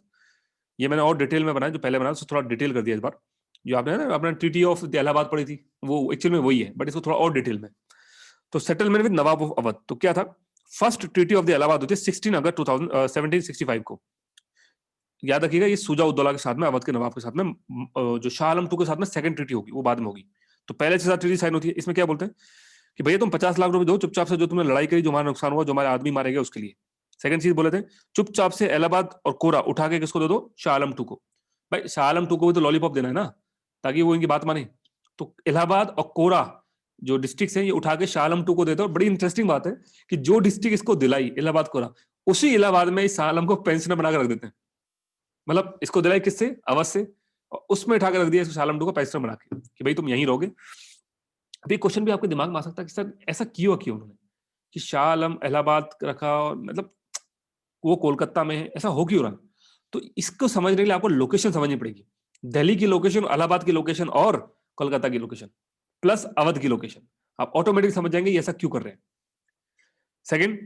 ये मैंने और डिटेल में बनाया, जो पहले बनाया थोड़ा डिटेल कर दिया इस बार। जो आपने ना अपना ट्रीटी ऑफ इलाहाबाद पढ़ी थी, वो एक्चुअली में वही है, बट इसको थोड़ा और डिटेल में। तो settlement with Nawab of Awadh, तो क्या था? First treaty of the Allahabad होती है 16 अगस्त 1765 को। याद रखिएगा, ये शुजा-उद-दौला के साथ में, अवध के नवाब के साथ में, जो शाह आलम टू के साथ में सेकंड ट्रीटी होगी, वो बाद में होगी। तो पहले से साथ ट्रीटी साइन होती है। इसमें क्या बोलते हैं कि भैया तुम 50 लाख रुपए दो चुपचाप से, जो तुमने लड़ाई करी, जो हमारा नुकसान हुआ, जो हमारे आदमी मारे गए उसके लिए। सेकंड चीज बोले थे, चुपचाप से इलाहाबाद और कोरा उठा के किसको दे दो? शाह आलम टू को। भाई शाह आलम टू को भी तो लॉलीपॉप देना है ना, ताकि वो इनकी बात माने। तो इलाहाबाद और कोरा जो डिस्ट्रिक्ट है, ये उठा के शाह आलम टू को देते हो। बड़ी इंटरेस्टिंग बात है कि जो डिस्ट्रिक्ट इसको दिलाई इलाहाबाद कोरा, उसी इलाहाबाद में इस शाह आलम को पेंशनर बनाकर रख देते हैं। मतलब इसको दिलाई किससे? अवध से, और उसमें उठा के रख दिया इसको शाह आलम टू को पेंशनर बना के, कि भाई तुम यहीं रहोगे। अभी क्वेश्चन भी आपके दिमाग में आ सकता है कि सर ऐसा क्यों किया उन्होंने, कि शाह आलम इलाहाबाद रखा और मतलब वो कोलकाता में है, ऐसा हो क्यों रहा? तो इसको समझने के लिए आपको लोकेशन समझनी पड़ेगी। दिल्ली की लोकेशन, इलाहाबाद की लोकेशन और कोलकाता की लोकेशन प्लस अवध की लोकेशन, आप ऑटोमेटिक समझ जाएंगे ये ऐसा क्यों कर रहे हैं। सेकंड,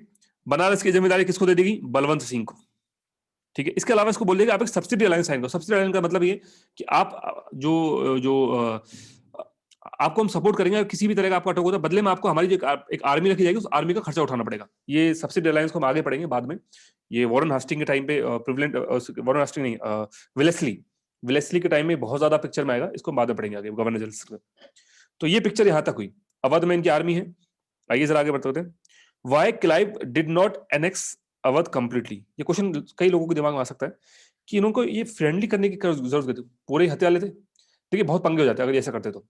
बनारस की जिम्मेदारी किसको दे देगी? बलवंत सिंह को। ठीक है। इसके अलावा इसको बोल देगा आप एक सब्सिडी अलायंस साइन करो। सब्सिडी अलायंस का मतलब ये कि आप जो जो आपको हम सपोर्ट करेंगे, किसी भी तरह का आपका अटैक होता है, बदले में आपको हमारी जो एक आर्मी रखी जाएगी, उस आर्मी का खर्चा उठाना पड़ेगा। ये सब्सिडी अलायंस को हम आगे पढ़ेंगे बाद में। ये वॉरेन हास्टिंग के टाइम पे प्रिविलेंट, वॉरेन हास्टिंग नहीं, विलेस्ली के टाइम में बहुत ज्यादा पिक्चर में आएगा। इसको बाद में पढ़ेंगे आगे, गवर्नर जनरल। तो ये पिक्चर यहां तक हुई, अवध में इनकी आर्मी है। आइए जरा आगे बढ़ते हैं। Why Clive did not annex Awadh completely? ये क्वेश्चन कई लोगों के दिमाग में आ सकता है कि इनको ये फ्रेंडली करने की जरूरत थी, पूरे हथियार लेते। देखिए बहुत पंगे हो जाते अगर ऐसा करते तो।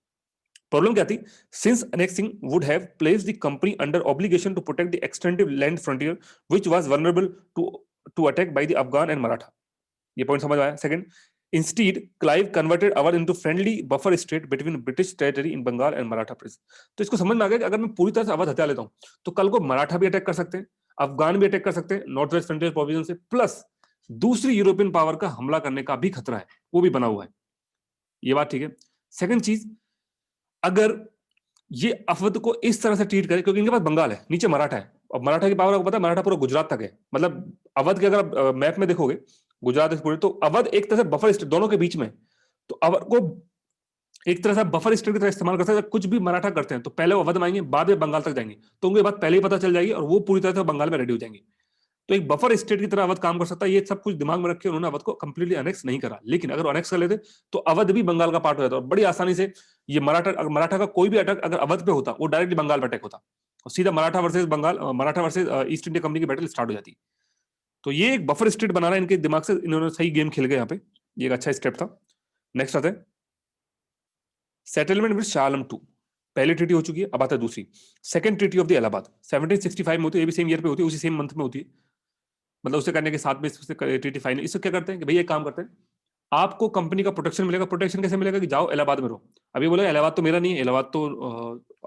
प्रॉब्लम क्या थी? Since annexing would have placed the company under obligation to protect the extensive land frontier which was vulnerable to attack by the Afghan and Maratha. ये पॉइंट समझ आया। Second, Instead, Clive converted Awadh into friendly buffer state between British territory in Bengal and Maratha prince. तो इसको समझ में आ गया कि अगर मैं पूरी तरह से अवध हटा लेता हूं तो कल को मराठा भी अटैक कर सकते हैं, अफगान भी अटैक कर सकते हैं नॉर्थ वेस्ट फ्रंटियर प्रोविजन से, प्लस दूसरी यूरोपियन पावर का हमला करने का भी खतरा है, वो भी बना हुआ है। ये बात ठीक है। सेकंड चीज, अगर ये अवध को इस तरह से ट्रीट करे, क्योंकि इनके पास बंगाल है, नीचे मराठा है, और मराठा की पावर आपको पता है, मराठा पूरा गुजरात तक है। मतलब अवध के अगर मैप में देखोगे गुजरात पूरे, तो अवध एक तरह से बफर स्टेट दोनों के बीच में, तो अवध को एक तरह से बफर स्टेट की तरह इस्तेमाल कर सकते हैं। कुछ भी मराठा करते हैं तो पहले वो अवध में आएंगे, बाद में बंगाल तक जाएंगे, तो उनको बात पहले ही पता चल जाएगी और वो पूरी तरह से बंगाल में रेडी हो जाएंगे। तो एक बफर स्टेट की तरह अवध काम कर सकता है। ये सब कुछ दिमाग में रखे उन्होंने अवध को कंप्लीटली अनेक्स नहीं करा, लेकिन अगर अनेक्स कर लेते तो अवध भी बंगाल का पार्ट हो जाता और बड़ी आसानी से ये मराठा का कोई भी अटैक अगर अवध पे होता वो डायरेक्टली बंगाल पे अटैक होता और सीधा Maratha versus Bengal, Maratha versus East India company की बैटल स्टार्ट हो जाती। तो ये एक बफर स्टेट बनाना इनके दिमाग से, इन्होंने सही गेम खेल गए यहाँ पे, ये एक अच्छा स्टेप था। नेक्स्ट आते हैं सेटलमेंट विद शाह आलम 2। पहली ट्रीटी हो चुकी है, अब आता है दूसरी, second treaty of the Allahabad 1765 में होती है, ये भी सेम ईयर पे होती है, उसी सेम मंथ में होती है, मतलब उसे करने के साथ में ट्रीटी फाइनल। इससे क्या करते हैं कि भैया एक काम करते हैं, आपको कंपनी का प्रोटेक्शन मिलेगा। प्रोटेक्शन कैसे मिलेगा कि जाओ इलाहाबाद में रहो। अभी बोले इलाहाबाद तो मेरा नहीं है, इलाहाबाद तो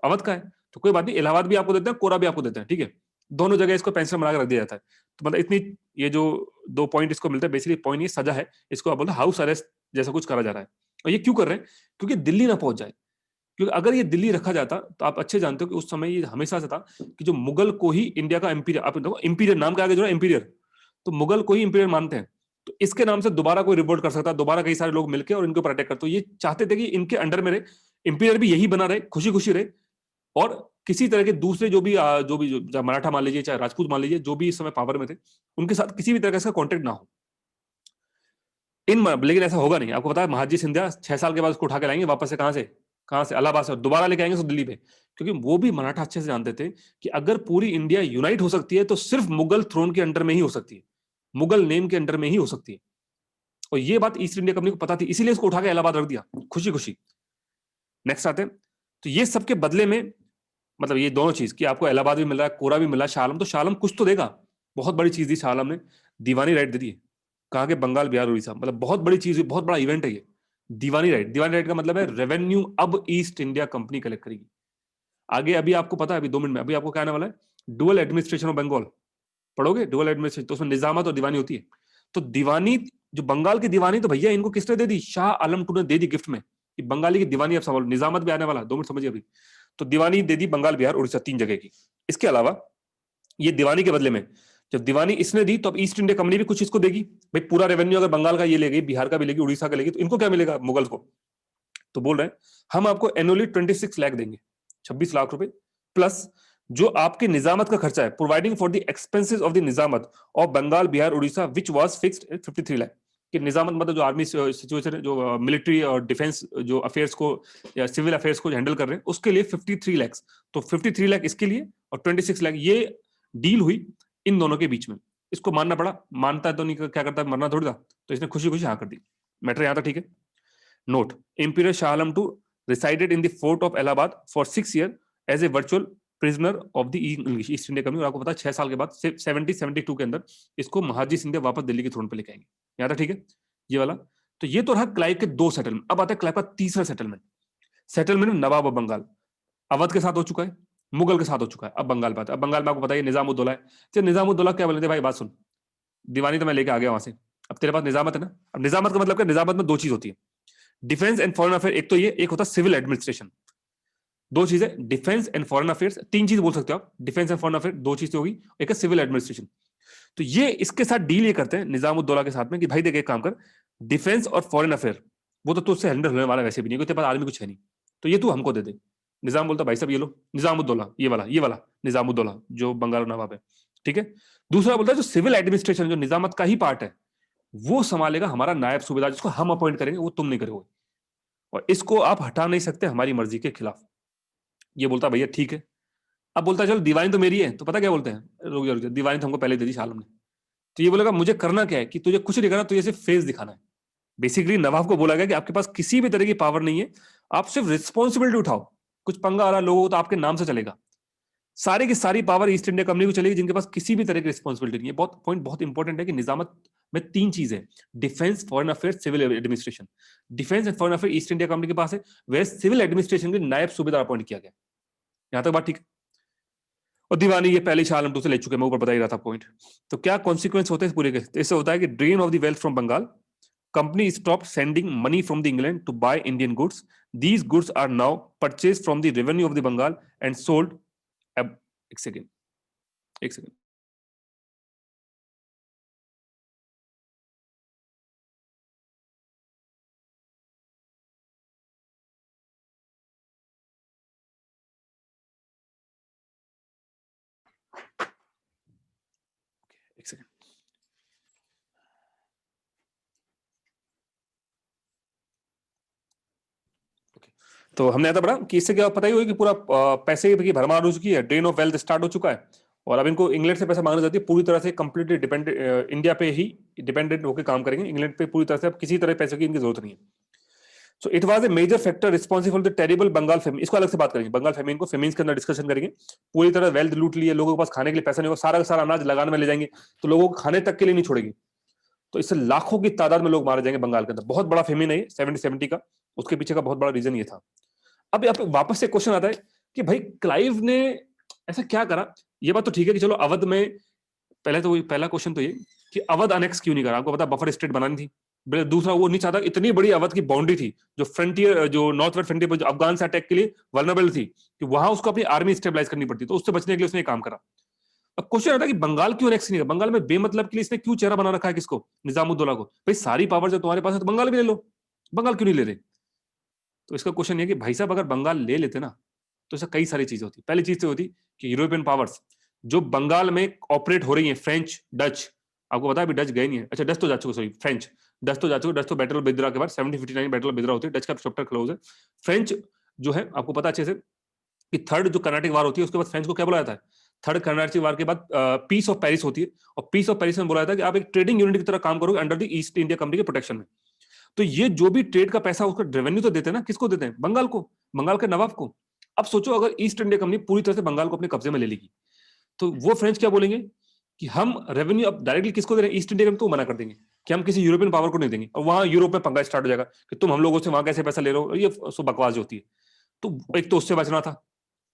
अवध का है, तो कोई बात नहीं, इलाहाबाद भी आपको देते हैं, कोरा भी आपको देते हैं, ठीक है, दोनों जगह इसको पेंशन बना के रख दिया जाता है। तो मतलब इतनी, ये जो 2 पॉइंट इसको मिलता है, बेसिकली पॉइंट ये सजा है, इसको आप बोलते हैं हाउस अरेस्ट जैसा कुछ करा जा रहा है। और ये क्यों कर रहे हैं? क्योंकि दिल्ली ना पहुंच जाए, क्योंकि अगर ये दिल्ली रखा जाता तो आप अच्छे जानते हो कि उस समय ये हमेशा से था कि जो मुगल को ही इंडिया का एम्पीरियर, आप देखो एम्पीरियर नाम के आगे जो है एम्पीरियर, तो मुगल को ही इंपीरियर मानते हैं, तो इसके नाम से दोबारा कोई रिवोल्ट कर सकता है, दोबारा कई सारे लोग मिलकर और इनके ऊपर अटैक करते। तो ये चाहते थे कि इनके अंडर में रहे, इंपीरियर भी यही बना रहे, खुशी खुशी रहे, और किसी तरह के दूसरे जो भी जो मराठा मान लीजिए, चाहे राजपूत मान लीजिए, जो भी इस समय पावर में थे, उनके साथ किसी भी तरह का इसका कॉन्टेक्ट ना हो। लेकिन ऐसा होगा नहीं। आपको पता है महाजी सिंधिया 6 साल के बाद उसको उठा के लाएंगे वापस से, कहां से इलाहाबाद से, दोबारा लेके आएंगे दिल्ली पे, क्योंकि वो भी मराठा अच्छे से जानते थे कि अगर पूरी इंडिया यूनाइट हो सकती है तो सिर्फ मुगल थ्रोन के अंडर में ही हो सकती है, मुगल नेम के अंडर में ही हो सकती है। और ये बात ईस्ट इंडिया कंपनी को पता थी, इसीलिए इसको उठा के इलाहाबाद रख दिया खुशी खुशी। नेक्स्ट आते हैं, तो ये सबके बदले में, मतलब ये दोनों चीज कि आपको इलाहाबाद भी मिल रहा है, कोरा भी मिल रहा है, शाह आलम, तो शाह आलम कुछ तो देगा। बहुत बड़ी चीज दी शाह आलम ने, दीवानी राइट दे दी, कहा कि बंगाल बिहार उड़ीसा, मतलब बहुत बड़ी चीज, बहुत बड़ा इवेंट है ये दीवानी राइट। दीवानी राइट का मतलब है रेवेन्यू अब ईस्ट इंडिया कंपनी कलेक्ट करेगी। आगे अभी आपको पता है, अभी 2 मिनट में अभी आपको क्या आने वाला है, डुअल एडमिनिस्ट्रेशन ऑफ बंगाल पढ़ोगे, डुअल एडमिनिस्ट्रेशन, तो उसमें निजामत और दीवानी होती है। तो दीवानी, जो बंगाल की दीवानी, तो भैया इनको किसने दे दी? शाह आलम 2 ने दे दी गिफ्ट में, कि बंगाली की दीवानी अब संभालो। निजामत भी आने वाला, 2 मिनट समझिए अभी। तो दीवानी दे दी बंगाल बिहार उड़ीसा 3 जगह की। इसके अलावा ये दीवानी के बदले में, जब दीवानी इसने दी तो अब ईस्ट इंडिया कंपनी भी कुछ इसको देगी। भाई पूरा रेवेन्यू अगर बंगाल का ये लेगी, बिहार का भी लेगी, उड़ीसा का लेगी, तो इनको क्या मिलेगा मुगल को? तो बोल रहे हैं हम आपको एनुअली 26 लाख देंगे, 26 लाख रुपए, प्लस जो आपके निजामत का खर्चा है, providing for the expenses of the nizamat of Bengal Bihar Orissa which was fixed at 53 lakh. कि निजामत मतलब जो आर्मी सिचुएशन है, जो मिलिट्री और डिफेंस जो अफेयर्स को या सिविल अफेयर्स को हैंडल कर रहे हैं, उसके लिए 53 लाख। तो 53 लाख इसके लिए और 26 लाख, ये डील हुई इन दोनों के बीच में। इसको मानना पड़ा, मानता है तो नहीं, क्या करता है, मरना थोड़ी था, तो इसने खुशी खुशी हाँ कर दी। मैटर यहां तक ठीक है। Note, Imperial Shah Alam II resided in the fort of Allahabad for 6 years as a virtual prisoner of the English East India Company। और आपको पता है 6 साल के बाद 1772 के अंदर इसको महाजी सिंधिया वापस दिल्ली के थ्रोन पे लेके आएंगे। यहाँ तक ठीक है ये वाला। तो ये तो रहा क्लाइव के 2 सेटलमेंट। अब आता है क्लाइव का तीसरा settlement, settlement nawab of Bengal. Awadh के साथ हो चुका है, मुगल के साथ हो चुका है, अब बंगाल बात है। अब बंगाल में आपको पता है निजामुद्दौला है। तो निजामुद्दौला क्या बोले थे, भाई बात सुन, दीवानी तो मैं लेके आ गया वहां से, अब तेरे पास निजामत है ना। अब निजामत का मतलब क्या, निजामत में 2 चीज होती है, डिफेंस एंड फॉरेन अफेयर, एक तो ये, एक होता है सिविल एडमिनिस्ट्रेशन। 2 चीजें, डिफेंस एंड फॉरेन अफेयर्स, 3 चीज बोल सकते हो आप, डिफेंस एंड फॉरेन अफेयर 2 चीजें होगी, एक है सिविल एडमिनिस्ट्रेशन। तो ये इसके साथ डील ये करते हैं निजामुद्दौला के साथ में कि भाई देख एक काम कर, डिफेंस और फॉरेन अफेयर वो तो तुझसे हैंडल होने वाला वैसे भी नहीं, तेरे पास आर्मी कुछ है नहीं, तो ये तू हमको दे दे। निजाम बोलता भाई साहब ये लो निजामुद्दौला, ये वाला निजामुद्दौला जो बंगाल नवाब है, ठीक है। दूसरा बोलता है जो सिविल एडमिनिस्ट्रेशन जो निजामत का ही पार्ट है वो संभालेगा हमारा नायब सूबेदार, जिसको हम अपॉइंट करेंगे, वो तुम नहीं करोगे, और इसको आप हटा नहीं सकते हमारी मर्जी के खिलाफ। ये बोलता भैया ठीक है। अब बोलता चलो दीवानी तो मेरी है, तो पता क्या बोलते हैं, रुक जा, दीवानी तो हमको पहले दे दी शाह आलम ने। तो ये बोलेगा मुझे करना क्या है कि तुझे कुछ नहीं करना, तुझे सिर्फ फेस दिखाना है। बेसिकली नवाब को बोला गया कि आपके पास किसी भी तरह की पावर नहीं है, आप सिर्फ रिस्पॉन्सिबिलिटी उठाओ, कुछ पंगा आ रहा लोगों तो आपके नाम से चलेगा। सारी की सारी पावर ईस्ट इंडिया कंपनी को चलेगी, जिनके पास किसी भी तरह की रिस्पॉन्सिबिलिटी नहीं है। बहुत पॉइंट बहुत इंपॉर्टेंट है कि निजामत में 3 चीजें, defence, foreign affairs, civil administration. Defence and foreign affair East India company के पास है, वह सिविल एडमिनिस्ट्रेशन के नायब सूबेदार अपॉइंट किया गया। यहां तक बात ठीक है। और दीवानी ये पहले शाह आलम 2 से ले चुके हैं, मैं ऊपर बता ही रहा था पॉइंट। तो क्या कॉन्सिक्वेंस होते हैं पूरे के? इससे होता है कि drain of the wealth from Bengal, company stop sending money from the England to buy Indian goods, these goods are now purchase from the revenue of the Bengal and sold. अब एक सेकेंड, एक सेकेंड, एक सेकेंड। तो हमने ऐसा पढ़ा कि इससे क्या पता ही होगा कि पूरा पैसे की भरमार हो चुकी है, ड्रेन ऑफ वेल्थ स्टार्ट हो चुका है, और अब इनको इंग्लैंड से पैसा मांगना चाहती है। पूरी तरह से कंप्लीटली डिपेंडेंट, इंडिया पे ही डिपेंडेंट होकर काम करेंगे, इंग्लैंड पे पूरी तरह से अब किसी तरह पैसे की इनकी जरूरत नहीं है। So it was a major factor responsible the terrible Bengal famine. इसको अलग से बात करेंगे, बंगाल फेमिन को फेमिन के अंदर डिस्कशन करेंगे। पूरी तरह वेल्थ लूट ली है, लोगों के पास खाने के लिए पैसा नहीं होगा, सारा का सारा अनाज लगाने में ले जाएंगे, तो लोगों को खाने तक के लिए नहीं छोड़ेगी। तो इससे लाखों की तादाद में लोग मारे जाएंगे बंगाल के अंदर। बहुत बड़ा फेमिन है 70 का, उसके पीछे का बहुत बड़ा रीजन ये था। अब यहाँ पे वापस से क्वेश्चन आता है कि भाई क्लाइव ने ऐसा क्या करा? ये बात तो ठीक है कि चलो अवध में, पहले तो पहला क्वेश्चन तो ये कि अवध अनेक्स क्यों नहीं करा? आपको पता बफर स्टेट बनानी थी। दूसरा, वो नहीं चाहता, इतनी बड़ी अवध की बाउंड्री थी जो फ्रंटियर, जो नॉर्थ वेस्ट फ्रंटियर पर अफगान से अटैक के लिए वल्नरेबल थी, कि वहां उसको अपनी आर्मी स्टेबलाइज करनी पड़ती, तो उससे बचने के लिए उसने काम करा। अब क्वेश्चन आता है कि बंगाल क्यों अनेक्स नहीं करा? बंगाल में बेमतलब के लिए इसने क्यों चेहरा बना रखा है? किसको? निजामुद्दौला को। भाई सारी पावर जब तुम्हारे पास है तो बंगाल भी ले लो, बंगाल क्यों नहीं ले रहे? तो इसका क्वेश्चन ये कि भाई साहब अगर बंगाल ले लेते ना, तो ऐसा कई सारी चीजें होती। पहली चीज तो होती कि यूरोपियन पावर्स जो बंगाल में ऑपरेट हो रही है, फ्रेंच, डच, आपको पता है अभी डच गए नहीं है, अच्छा डच तो जा चुके, सॉरी फ्रेंच, डच तो जा चुके, डच तो बैटल ऑफ बिद्रा के बाद 1759 बैटल ऑफ बिद्रा होती है, डच का चैप्टर क्लोज है। फ्रेंच जो है आपको पता अच्छे से कि थर्ड जो कर्नाटिक वार होती है उसके बाद फ्रेंच को क्या बोला जाता है? थर्ड कर्नाटिक वार के बाद पीस ऑफ पेरिस होती है, और पीस ऑफ पेरिस में बोला जाता है कि आप एक ट्रेडिंग यूनिट की तरह काम करोगे under the East India company के प्रोटेक्शन में। तो ये जो भी ट्रेड का पैसा उसका रेवेन्यू तो देते हैं ना, किसको देते हैं? बंगाल को, बंगाल के नवाब को। अब सोचो अगर ईस्ट इंडिया कंपनी पूरी तरह से बंगाल को अपने कब्जे में ले लेगी, तो वो फ्रेंच क्या बोलेंगे कि हम रेवेन्यू अब डायरेक्टली किसको दे रहे हैं? ईस्ट इंडिया कंपनी को मना कर देंगे कि हम किसी यूरोपियन पावर को नहीं देंगे, और वहां यूरोप में पंगा स्टार्ट हो जाएगा कि तुम हम लोगों से वहां कैसे पैसा ले रहे हो, ये सो बकवास जो होती है। तो एक तो उससे बचना था,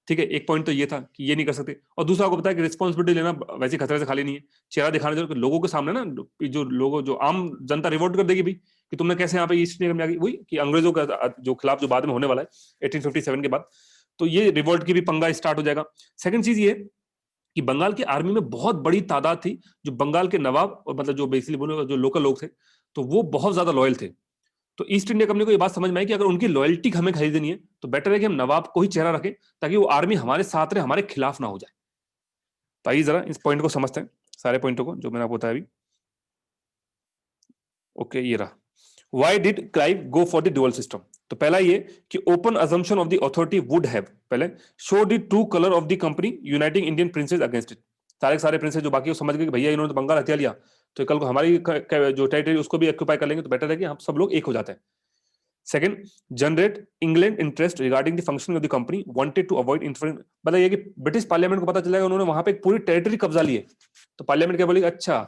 ठीक है, एक पॉइंट तो ये था कि ये नहीं कर सकते, और दूसरा आपको पता है कि रिस्पॉन्सिबिलिटी लेना वैसे खतरे से खाली नहीं है। चेहरा दिखाने जो लोगों के सामने ना, जो लोगों, जो आम जनता रिवोल्ट कर देगी भी कि तुमने कैसे यहाँ पे ईस्ट इंडिया में आ गई, वही कि अंग्रेजों का जो खिलाफ जो बाद में होने वाला है 1857 के बाद, तो ये रिवोल्ट की भी पंगा स्टार्ट हो जाएगा। सेकंड चीज ये कि बंगाल की आर्मी में बहुत बड़ी तादाद थी जो बंगाल के नवाब, और मतलब जो बेसिकली बोले जो लोकल लोग थे, तो वो बहुत ज्यादा लॉयल थे। तो ईस्ट इंडिया कंपनी को ये बात समझ में आई कि अगर उनकी लॉयल्टी हमें खरीदनी है तो बेटर है कि हम नवाब को ही चेहरा रखें, ताकि वो आर्मी हमारे साथ रहे, हमारे खिलाफ ना हो जाए। तो आइए जरा इस पॉइंट को समझते हैं, सारे पॉइंटों को जो मैंने आपको बताया अभी। ओके, ये रहा। Why did Clive go for the dual system? तो पहला ये कि open assumption of the authority would have पहले show the true colour of the company uniting Indian princes against it. सारे प्रिंसेस जो बाकी वो समझ गए कि भैया इन्होंने तो बंगाल हथिया लिया, तो कल को हमारी जो टेरिटरी उसको भी ऑक्यूपाई कर लेंगे, तो बेटर है कि हम सब लोग एक हो जाते हैं। Second, generate England interest regarding the functioning of the company, wanted to avoid interference. मतलब ये कि ब्रिटिश पार्लियामेंट को पता चल जाएगा उन्होंने वहां पे एक पूरी टेरिटरी कब्जा ली है, तो पार्लियामेंट क्या बोलेगी, अच्छा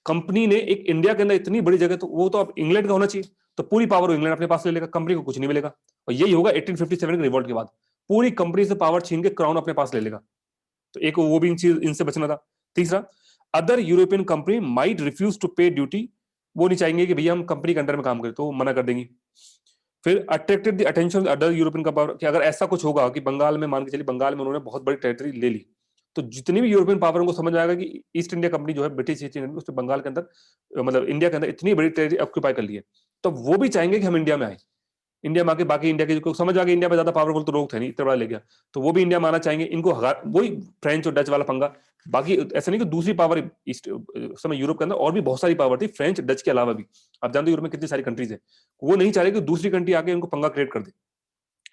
कंपनी ने एक इंडिया के अंदर इतनी बड़ी जगह, तो वो तो अब इंग्लैंड का होना चाहिए, तो पूरी पावर इंग्लैंड अपने पास ले लेगा, कंपनी को कुछ नहीं मिलेगा। और यही होगा 1857 के रिवोल्ट के बाद, पूरी कंपनी से पावर छीन के क्राउन अपने पास ले लेगा। तो एक वो भी इनसे बचना था। तीसरा, other European company might refuse to pay duty, वो नहीं चाहेंगे कि भैया हम कंपनी के अंडर में काम करें, तो वो मना कर देंगी। फिर attracted the attention other European का पावर, कि अगर ऐसा कुछ होगा कि बंगाल में, मान के चलिए बंगाल में उन्होंने बहुत बड़ी टेरिटरी ले ली, तो जितनी भी यूरोपियन पावर को समझ आएगा कि ईस्ट इंडिया कंपनी जो है ब्रिटिश ईस्ट इंडिया, उसने बंगाल के अंदर, मतलब इंडिया के अंदर इतनी बड़ी टेरिटरी ऑक्यूपाई कर ली है, तो वो भी चाहेंगे कि हम इंडिया में आए। इंडिया में आके बाकी इंडिया के समझ आ गया इंडिया में ज्यादा पावरफुल तो लोग थे नहीं, इतना बड़ा ले गया, तो वो भी इंडिया में आना चाहेंगे। इनको वही फ्रेंच और डच वाला पंगा। बाकी ऐसा नहीं कि दूसरी पावर ईस्ट समय यूरोप के अंदर और भी बहुत सारी पावर थी फ्रेंच डच के अलावा भी, आप जानते हो यूरोप में कितनी सारी कंट्रीज है, वो नहीं चाह रहे कि दूसरी कंट्री आके इनको पंगा क्रिएट कर दे,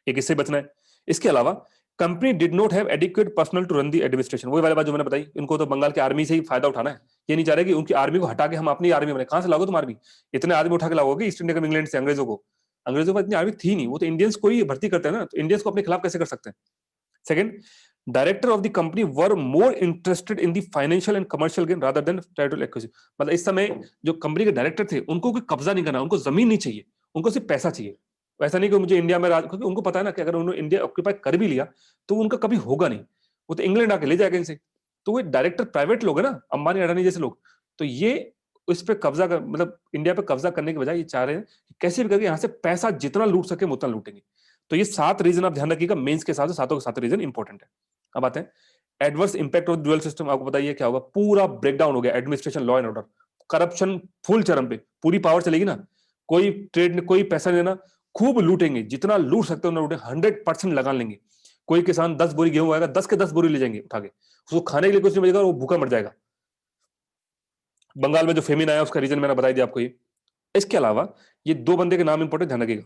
एक इससे बचना है। इसके अलावा company did not have adequate personnel to run the administration, वही वाली बात जो मैंने बताई, इनको तो बंगाल की आर्मी से ही फायदा उठाना है। ये नहीं चाह रहे कि उनकी आर्मी को हटा के हम अपनी आर्मी बने। कहां से लाओगे तुम आर्मी? इतने आदमी उठा के लाओगे ईस्ट इंडिया इंग्लैंड से, अंग्रेजों को, अंग्रेजों को इतनी आर्मी थी नहीं, वो तो इंडियंस को ही भर्ती करते हैं ना, तो इंडियंस को अपने खिलाफ कैसे कर सकते हैं। Second, director of the company were more interested in the financial and commercial gain rather than territorial acquisition. मतलब इस समय जो कंपनी के डायरेक्टर थे उनको कोई कब्जा नहीं करना, उनको जमीन नहीं चाहिए, उनको सिर्फ पैसा चाहिए। वैसा नहीं कि मुझे इंडिया में राज, क्योंकि उनको पता है ना कि अगर उन्होंने इंडिया ऑक्यूपाई कर भी लिया तो उनका कभी होगा नहीं, वो तो इंग्लैंड आके ले जाएगा इनसे। तो वो डायरेक्टर प्राइवेट लोग है ना, अंबानी अडानी जैसे लोग, तो ये इस पे कब्जा कर, मतलब इंडिया पे कब्जा करने के बजाय ये चाह रहे हैं कि कैसे भी करके यहाँ से पैसा जितना लूट सके उतना लूटेंगे। तो ये 7 रीजन आप ध्यान रखिएगा, मेंस के हिसाब से सातों के 7 रीजन इंपॉर्टेंट है। अब आते हैं adverse impact of dual system. आपको बताइए क्या होगा, पूरा ब्रेकडाउन हो गया, administration, law and order, corruption full चरम पे, पूरी पावर चलेगी ना, कोई ट्रेड, कोई पैसा नहीं देना, खूब लूटेंगे, जितना लूट सकते हो ना लूटेंगे, 100% लगा लेंगे। कोई किसान 10 बोरी गेहूं आएगा, 10 के 10 बोरी ले जाएंगे उठा के, उसको खाने के लिए कुछ नहीं बचेगा, वो भूखा मर जाएगा। बंगाल में जो फेमिन आया उसका रीजन मैंने बता दिया आपको ये। इसके अलावा ये 2 बंदे के नाम इंपॉर्टेंट, ध्यान रखिएगा,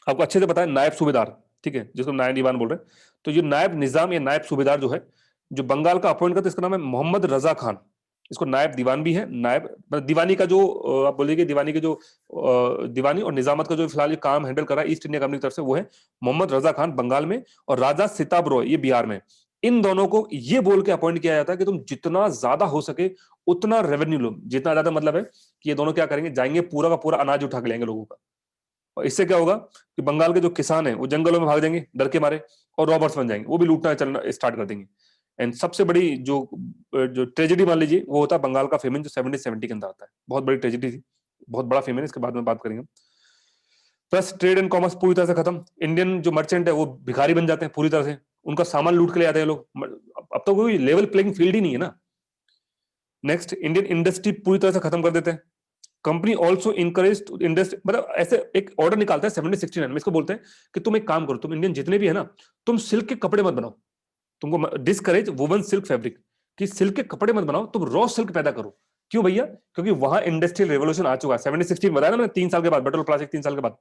आपको अच्छे से पता है, नायब सूबेदार, ठीक है, जिसको नायब दीवान बोल रहे हैं। तो ये नायब निजाम या नायब सूबेदार जो है, जो बंगाल का अपॉइंट करता है, इसका नाम है मोहम्मद रजा खान। इसको नायब दीवान भी है, नायब मतलब दीवानी का जो आप बोलिए दीवानी के जो दीवानी और निजामत का जो फिलहाल काम हैंडल कर रहा है ईस्ट इंडिया कंपनी की तरफ से, वो है मोहम्मद रजा खान बंगाल में, और राजा सिताब रॉय ये बिहार में। इन दोनों को ये बोल के अपॉइंट किया जाता है कि तुम जितना ज्यादा हो सके उतना रेवेन्यू लो। जितना ज्यादा मतलब है कि ये दोनों क्या करेंगे, जाएंगे पूरा का पूरा अनाज उठा के लेंगे लोगों का, और इससे क्या होगा कि बंगाल के जो किसान हैं वो जंगलों में भाग जाएंगे डर के मारे, और रॉबर्ट्स बन जाएंगे, वो भी लूटना चलना स्टार्ट कर देंगे। एंड सबसे बड़ी जो जो ट्रेजेडी मान लीजिए वो होता है बंगाल का फेमन, जो 70 के अंदर आता है, बहुत बड़ी ट्रेजेडी थी, बहुत बड़ा फेमन, इसके बाद में बात करेंगे। प्लस ट्रेड एंड कॉमर्स पूरी तरह से खत्म, इंडियन जो मर्चेंट है वो भिखारी बन जाते हैं पूरी तरह से, उनका सामान लूट के ले जाते हैं लोग, अब तो कोई लेवल प्लेइंग फील्ड ही नहीं है ना। नेक्स्ट, इंडियन इंडस्ट्री पूरी तरह से खत्म कर देते हैं। कंपनी ऑल्सो इनकरेज इंडस्ट्री, मतलब ऐसे एक ऑर्डर निकालता है 70-69 में, इसको बोलते हैं कि तुम एक काम करो, तुम इंडियन जितने भी है ना, तुम सिल्क के कपड़े मत बनाओ, तुमको डिस्करेज वुवन सिल्क फैब्रिक, कि सिल्क के कपड़े मत बनाओ, तुम रॉ सिल्क पैदा करो। क्यों भैया, क्योंकि वहां इंडस्ट्रियल रेवोल्यूशन आ चुका है, 70-60 बताया ना मैंने, 3 साल के बाद, पेट्रोल प्लास्टिक 3 साल के बाद,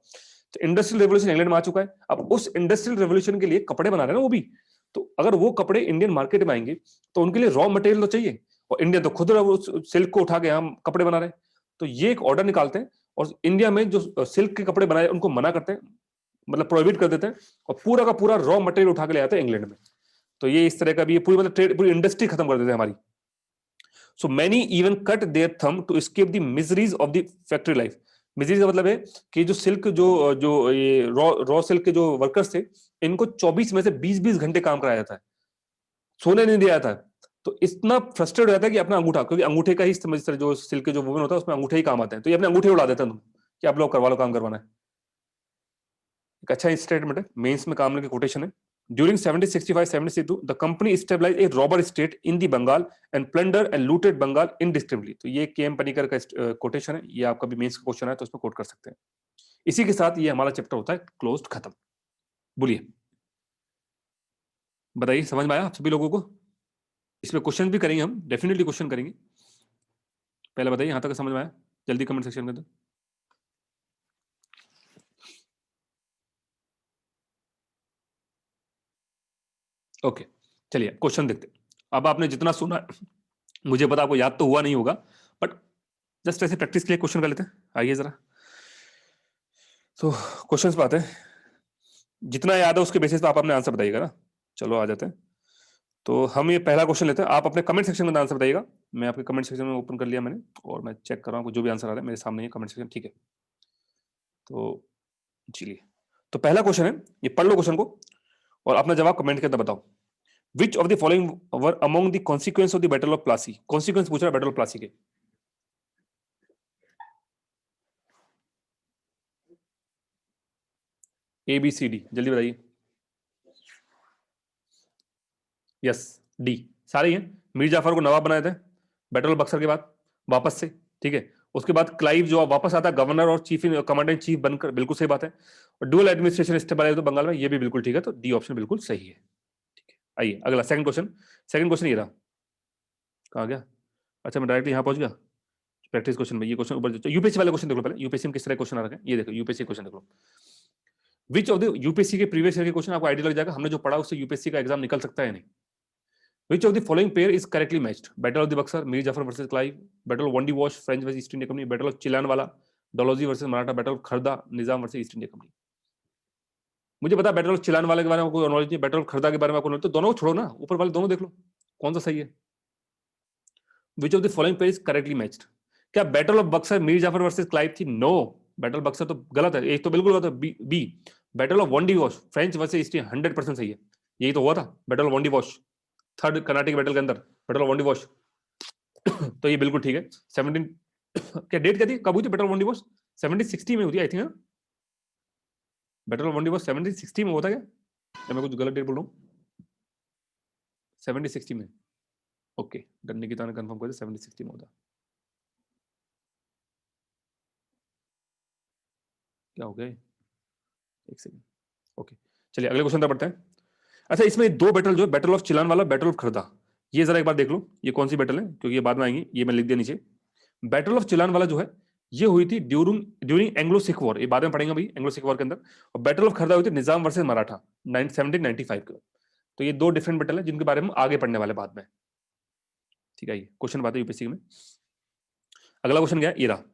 तो इंडस्ट्रियल रेवोल्यूशन इंग्लैंड में आ चुका है। अब उस इंडस्ट्रियल रेवोल्यूशन के लिए कपड़े बना रहे हैं ना वो भी, तो अगर वो कपड़े इंडियन मार्केट में आएंगे तो उनके लिए रॉ मटेरियल तो चाहिए, और इंडिया तो खुद सिल्क को उठा के हम कपड़े बना रहे हैं। तो ये एक ऑर्डर निकालते हैं और इंडिया में जो सिल्क के कपड़े बनाए उनको मना करते हैं, मतलब प्रोहिबिट कर देते हैं, और पूरा का पूरा रॉ मटेरियल उठा के ले आते हैं इंग्लैंड में। तो ये इस तरह का भी, पूरी मतलब ट्रेड, पूरी इंडस्ट्री खत्म कर देते हैं हमारी। So many even cut their thumb to escape the miseries of the factory life. Miseries का मतलब है कि जो सिल्क जो जो ये रॉ सिल्क के जो वर्कर्स थे, इनको 24 में से 20-20 घंटे काम कराया जाता है, सोने नहीं दिया जाता है। तो इतना फ्रस्ट्रेट हो जाता है कि अपना अंगूठा, क्योंकि अंगूठे का ही जो सिल्क के जो वुवन होता है उसमें अंगूठे ही काम आते हैं, तो ये अपने अंगूठे उड़ा देते हैं तुम कि आप लोग करवा लो, काम करवाना है। एक अच्छा स्टेटमेंट है, मेंस में काम की कोटेशन है। During 70-65-72, the company established a robber state in the Bengal and plundered and looted Bengal indiscriminately। तो ये के एम पनिकर का कोटेशन है, ये आपका भी मेंस का क्वेश्चन है तो उसमें कोट कर सकते हैं। इसी के साथ ये हमारा चैप्टर होता है क्लोज्ड, खत्म। बोलिए, बताइए समझ में आया आप सभी लोगों को? इसमें क्वेश्चन भी करेंगे हम, डेफिनेटली क्वेश्चन करेंगे। पहले बताइए यहां तक समझ में आया, जल्दी कमेंट सेक्शन में दो। ओके, चलिए क्वेश्चन देखते हैं। अब आपने जितना सुना मुझे पता आपको याद तो हुआ नहीं होगा, बट जस्ट ऐसे प्रैक्टिस के लिए क्वेश्चन कर लेते हैं। आइए जरा, तो क्वेश्चंस पे आते हैं। जितना याद है उसके बेसिस पे आप अपने आंसर बताइएगा ना। चलो आ जाते हैं। तो हम ये पहला क्वेश्चन लेते हैं, आप अपने कमेंट सेक्शन में आंसर बताइएगा। मैं आपके कमेंट सेक्शन में ओपन कर लिया मैंने, और मैं चेक कर रहा हूँ जो भी आंसर आ रहा है मेरे सामने, ये कमेंट सेक्शन, ठीक है। तो चलिए, तो पहला क्वेश्चन है, ये पढ़ लो क्वेश्चन को और अपना जवाब कमेंट के अंदर बताओ। विच of the following were among the consequence of the battle of Plassey? Consequence पूछ रहा है बैटल ऑफ प्लासी के। ABCD जल्दी बताइए। यस, डी सारे हैं। मीर जाफर को नवाब बनाए थे बैटल ऑफ बक्सर के बाद वापस से, ठीक है। उसके बाद क्लाइव जो वापस आता है गवर्नर और चीफ कमांडर इन चीफ बनकर, बिल्कुल सही बात है। और डुअल एडमिनिस्ट्रेशन स्टेबलाइज तो बंगाल में, ये भी बिल्कुल ठीक है, तो डी ऑप्शन बिल्कुल सही है। ठीक है, आइए अगला सेकंड क्वेश्चन। सेकंड क्वेश्चन ये रहा, कहाँ गया? अच्छा मैं डायरेक्टली यहाँ पहुंच गया प्रैक्टिस क्वेश्चन में। ये क्वेश्चन ऊपर, यूपीएससी वाले क्वेश्चन देख लो पहले, यूपीएससी में किस तरह क्वेश्चन आ रखे हैं ये देखो। यूपीएससी क्वेश्चन देख लो, विच ऑफ द यूपीएससी के प्रीवियस ईयर के क्वेश्चन आपको आइडिया लग जाएगा, हमने जो पढ़ा उससे यूपीएससी का एग्जाम निकल सकता है नहीं। Which of the following pair is correctly matched? Battle of the Buxar, Mir Jafar versus Clive, Battle of Wandy Wash, French versus East India Company, Battle of Chilanwala, Dalhousie versus Maratha, Battle of Kharda, Nizam versus East India Company. मुझे पता battle of चिलान वाले के बारे में कोई knowledge नहीं, battle of Khardah के बारे में आपको नॉलेज, तो दोनों को छोड़ो ना, ऊपर वाले दोनों देख लो कौन सा सही है। Which of the following pair correctly matched? क्या battle of Buxar Mir Jafar versus Clive थी? नो, बैटल बक्सर तो गलत है, एक तो बिल्कुल गलत है, B. Battle of Wandiwash French versus East 100% सही है, यही तो हुआ था battle of Wandiwash, third Carnatic battle के अंदर बैटल ऑफ वॉन्डी वॉश। तो ये बिल्कुल ठीक है। 17 क्या डेट क्या थी, कब हुई थी बैटल ऑफ वॉन्डी वॉश? 1760 में हुई थी I think. Battle of Wandiwash 1760 में होता क्या, या मैं कुछ गलत डेट बोल रहा हूँ? 1760 में, ओके डन, निकिता ने कंफर्म कर दिया 1760 में होता। क्या हो गया, एक सेकंड, ओके चलिए अगले क्वेश्चन पर बढ़ते हैं। अच्छा इसमें दो बैटल जो है, बैटल ऑफ चिलान वाला, बैटल ऑफ खरदा, ये जरा एक बार देख लो ये कौन सी बैटल है, क्योंकि ये बाद में आएंगी, ये मैं लिख दिया नीचे। बैटल ऑफ चिलान वाला जो है ये हुई थी ड्यूरिंग एंग्लो सिख वॉर, ये बाद में पढ़ेंगे भाई एंग्लो सिख वॉर के अंदर। और बैटल ऑफ खरदा हुई थी निजाम वर्सेस मराठा 1795 के। तो ये दो डिफरेंट बैटल है जिनके बारे में आगे पढ़ने वाले बाद में, ठीक है। ये क्वेश्चन बात है यूपीएससी में। अगला क्वेश्चन क्या है, ये रहा।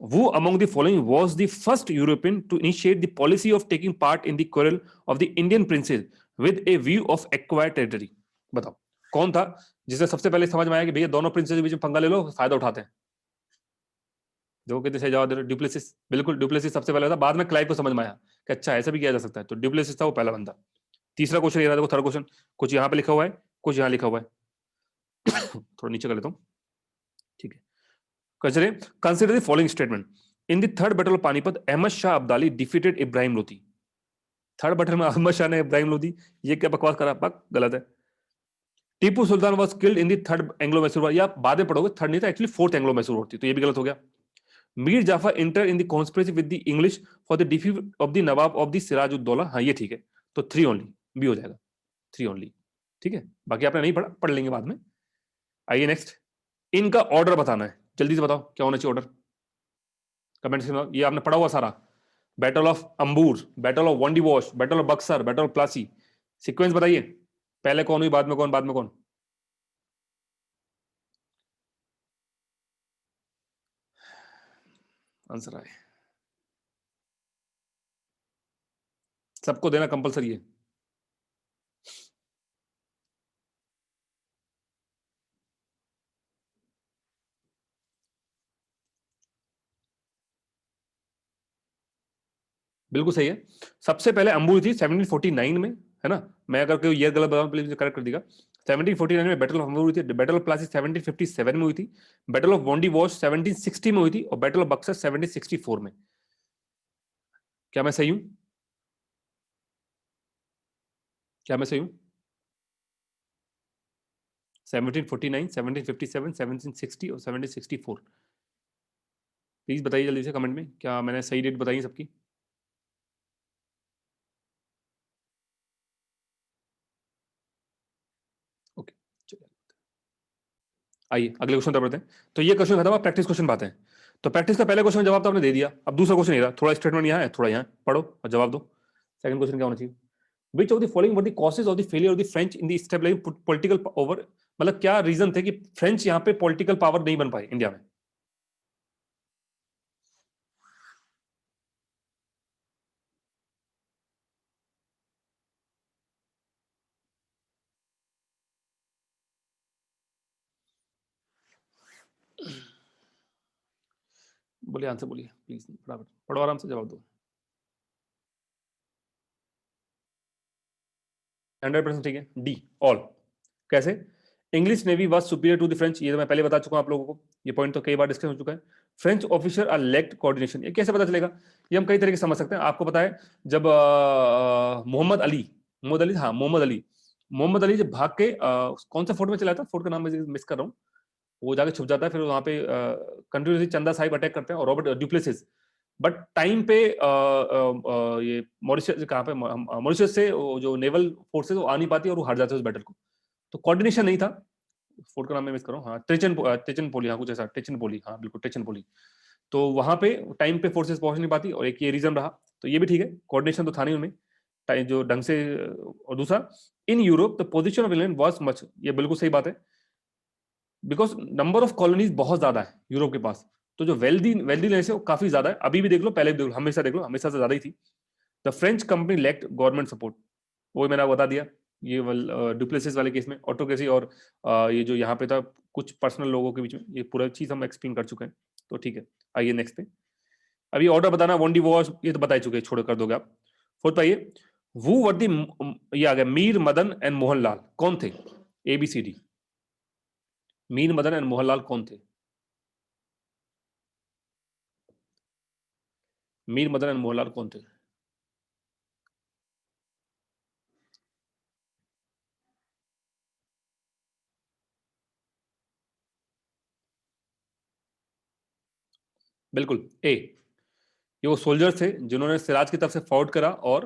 Who among the following was the first European to initiate the policy of taking part in the quarrel of the Indian princes with a view of acquired territory? बताओ कौन था जिसे सबसे पहले समझ में आया कि भैया दोनों प्रिंसेस के बीच में पंगा ले लो, फायदा उठाते हैं। जो कहते सही जवाब दे रहे, ड्यूप्लेसिस, बिल्कुल ड्यूप्लेसिस सबसे पहले था, बाद में क्लाइव को समझ में आया कि अच्छा ऐसा भी किया जा सकता है, तो ड्यूप्लेसिस था वो पहला बंदा। तीसरा क्वेश्चन ये रहा, देखो थर्ड क्वेश्चन, कुछ यहाँ पे लिखा हुआ है कुछ यहाँ लिखा हुआ है, थोड़ा नीचे कर लेता हूँ, ठीक है। Consider the following statement. In the third battle of Panipat, Ahmad Shah Abdali defeated Ibrahim Lodi. Third battle में अहमद शाह ने इब्राहिम लोदी, ये क्या बकवास करा, पक गलत है। Tipu Sultan was killed in the third Anglo Mysore war, या बाद में पढ़ोगे, थर्ड नहीं था actually, fourth Anglo Mysore war थी, तो ये भी गलत हो गया। Mir Jafar enter in the conspiracy with the English for the defeat of the nawab of the Sirajuddaula, हाँ ये ठीक है, तो 3 ओनली बी हो जाएगा, 3 ओनली, ठीक है। बाकी आपने नहीं पढ़ा, पढ़ लेंगे बाद में। आइए नेक्स्ट, इनका ऑर्डर बताना है, जल्दी से बताओ क्या होना चाहिए ऑर्डर, कमेंट से। ये आपने पढ़ा हुआ सारा, battle of Ambur, battle of Wandiwash, battle of Buxar, battle of Plassey, sequence बताइए, पहले कौन हुई, बाद में कौन, बाद में कौन? आंसर आए, सबको देना कंपलसरी है। बिल्कुल सही है, सबसे पहले अंबूर थी 1749 में, है ना। मैं अगर कोई ईयर गलत बताऊं प्लीज करेक्ट कर दीजिएगा। 1749 में बैटल ऑफ अंबूर हुई थी, बैटल ऑफ प्लासी 1757 में हुई थी, बैटल ऑफ वॉन्डी वॉश 1760 में हुई थी, और बैटल ऑफ बक्सर 1764 में। क्या मैं सही हूं, क्या मैं सही हूं? 1749, 1757, 1760 और 1764, प्लीज बताइए जल्दी से कमेंट में, क्या मैंने सही डेट बताई सबकी? ओके चलिए आइए अगले क्वेश्चन पर बढ़ते हैं। तो ये क्वेश्चन खत्म, प्रैक्टिस क्वेश्चन बातें हैं। तो प्रैक्टिस का पहले क्वेश्चन जवाब तो आपने दे दिया, अब दूसरा क्वेश्चन ये रहा, थोड़ा स्टेटमेंट यहाँ है, थोड़ा यहाँ पढ़ो और जवाब दो। सेकंड क्वेश्चन क्या होना चाहिए, विच of the following were the causes of the failure of the French in the establishing political over, मतलब क्या रीजन थे कि फ्रेंच यहाँ पे पॉलिटिकल पावर नहीं बन पाए इंडिया में? बोलिए आंसर बोलिए प्लीज, फटाफट पढ़ो, आराम से जवाब दो। 100% ठीक है, डी ऑल। कैसे? English navy was superior to the French, ये तो मैं पहले बता चुका हूं आप लोगों को, ये पॉइंट तो कई बार डिस्कस हो चुका है। French officer are lacked coordination, ये कैसे पता चलेगा? ये हम कई तरीके से समझ सकते हैं, आपको पता है जब मोहम्मद अली, मोहम्मद अली, हाँ मोहम्मद अली, मोहम्मद अली जब भाग के कौन सा फोर्ट में चला था, फोर्ट का नाम मैं मिस कर रहा हूँ, वो जाके छुप जाता है, फिर वहां पे कंटिन्यूसली चंदा साहिब अटैक करते हैं और रॉबर्ट ड्यूप्लेसिस, बट टाइम पे ये मॉरिशस, कहाँ पे, मॉरिशस से जो नेवल फोर्सेस वो आ नहीं पाती और वो हार जाते हैं उस बैटल को, तो कोऑर्डिनेशन नहीं था। फोर्ट का नाम मैं मिस कर रहा हूँ, हाँ टेचन पोली, हाँ कुछ ऐसा, टेचन पोली, हाँ बिल्कुल टेचन पोली। तो वहां पे टाइम पे फोर्सेस पहुंच नहीं पाती, और एक ये रीजन रहा, तो ये भी ठीक है, कोऑर्डिनेशन तो था नहीं उनमें टाइम जो ढंग से। और दूसरा, in Europe the position of England was much, ये बिल्कुल सही बात है, बिकॉज नंबर ऑफ कॉलोनीज बहुत ज्यादा है यूरोप के पास, तो जो वेल्दी वेल्दीनेस है वो काफी ज्यादा है, अभी भी देख लो, पहले भी देख लो, हमेशा देख लो, हमेशा से ज्यादा ही थी। The French company lacked government support, वो मैंने आपको बता दिया। ये डुप्लेसिस वाले केस में ऑटोक्रेसी और ये जो यहाँ पे था कुछ पर्सनल लोगों के बीच में, ये पूरा चीज हम एक्सप्लेन कर चुके हैं, तो ठीक है। आइए नेक्स्ट पे, अभी ऑर्डर बताना, वन डी वॉज ये तो बता ही चुके, छोड़ कर दोगे आप। फोर्थ पाइए, वो वर दी, ये आ गया मीर मदन एंड मोहनलाल, कौन थे? ABCD, मीर मदन एंड मोहनलाल कौन थे? मीर मदन एंड मोहनलाल कौन थे? बिल्कुल ए, ये वो सोल्जर्स थे जिन्होंने सिराज की तरफ से फॉर्ड करा और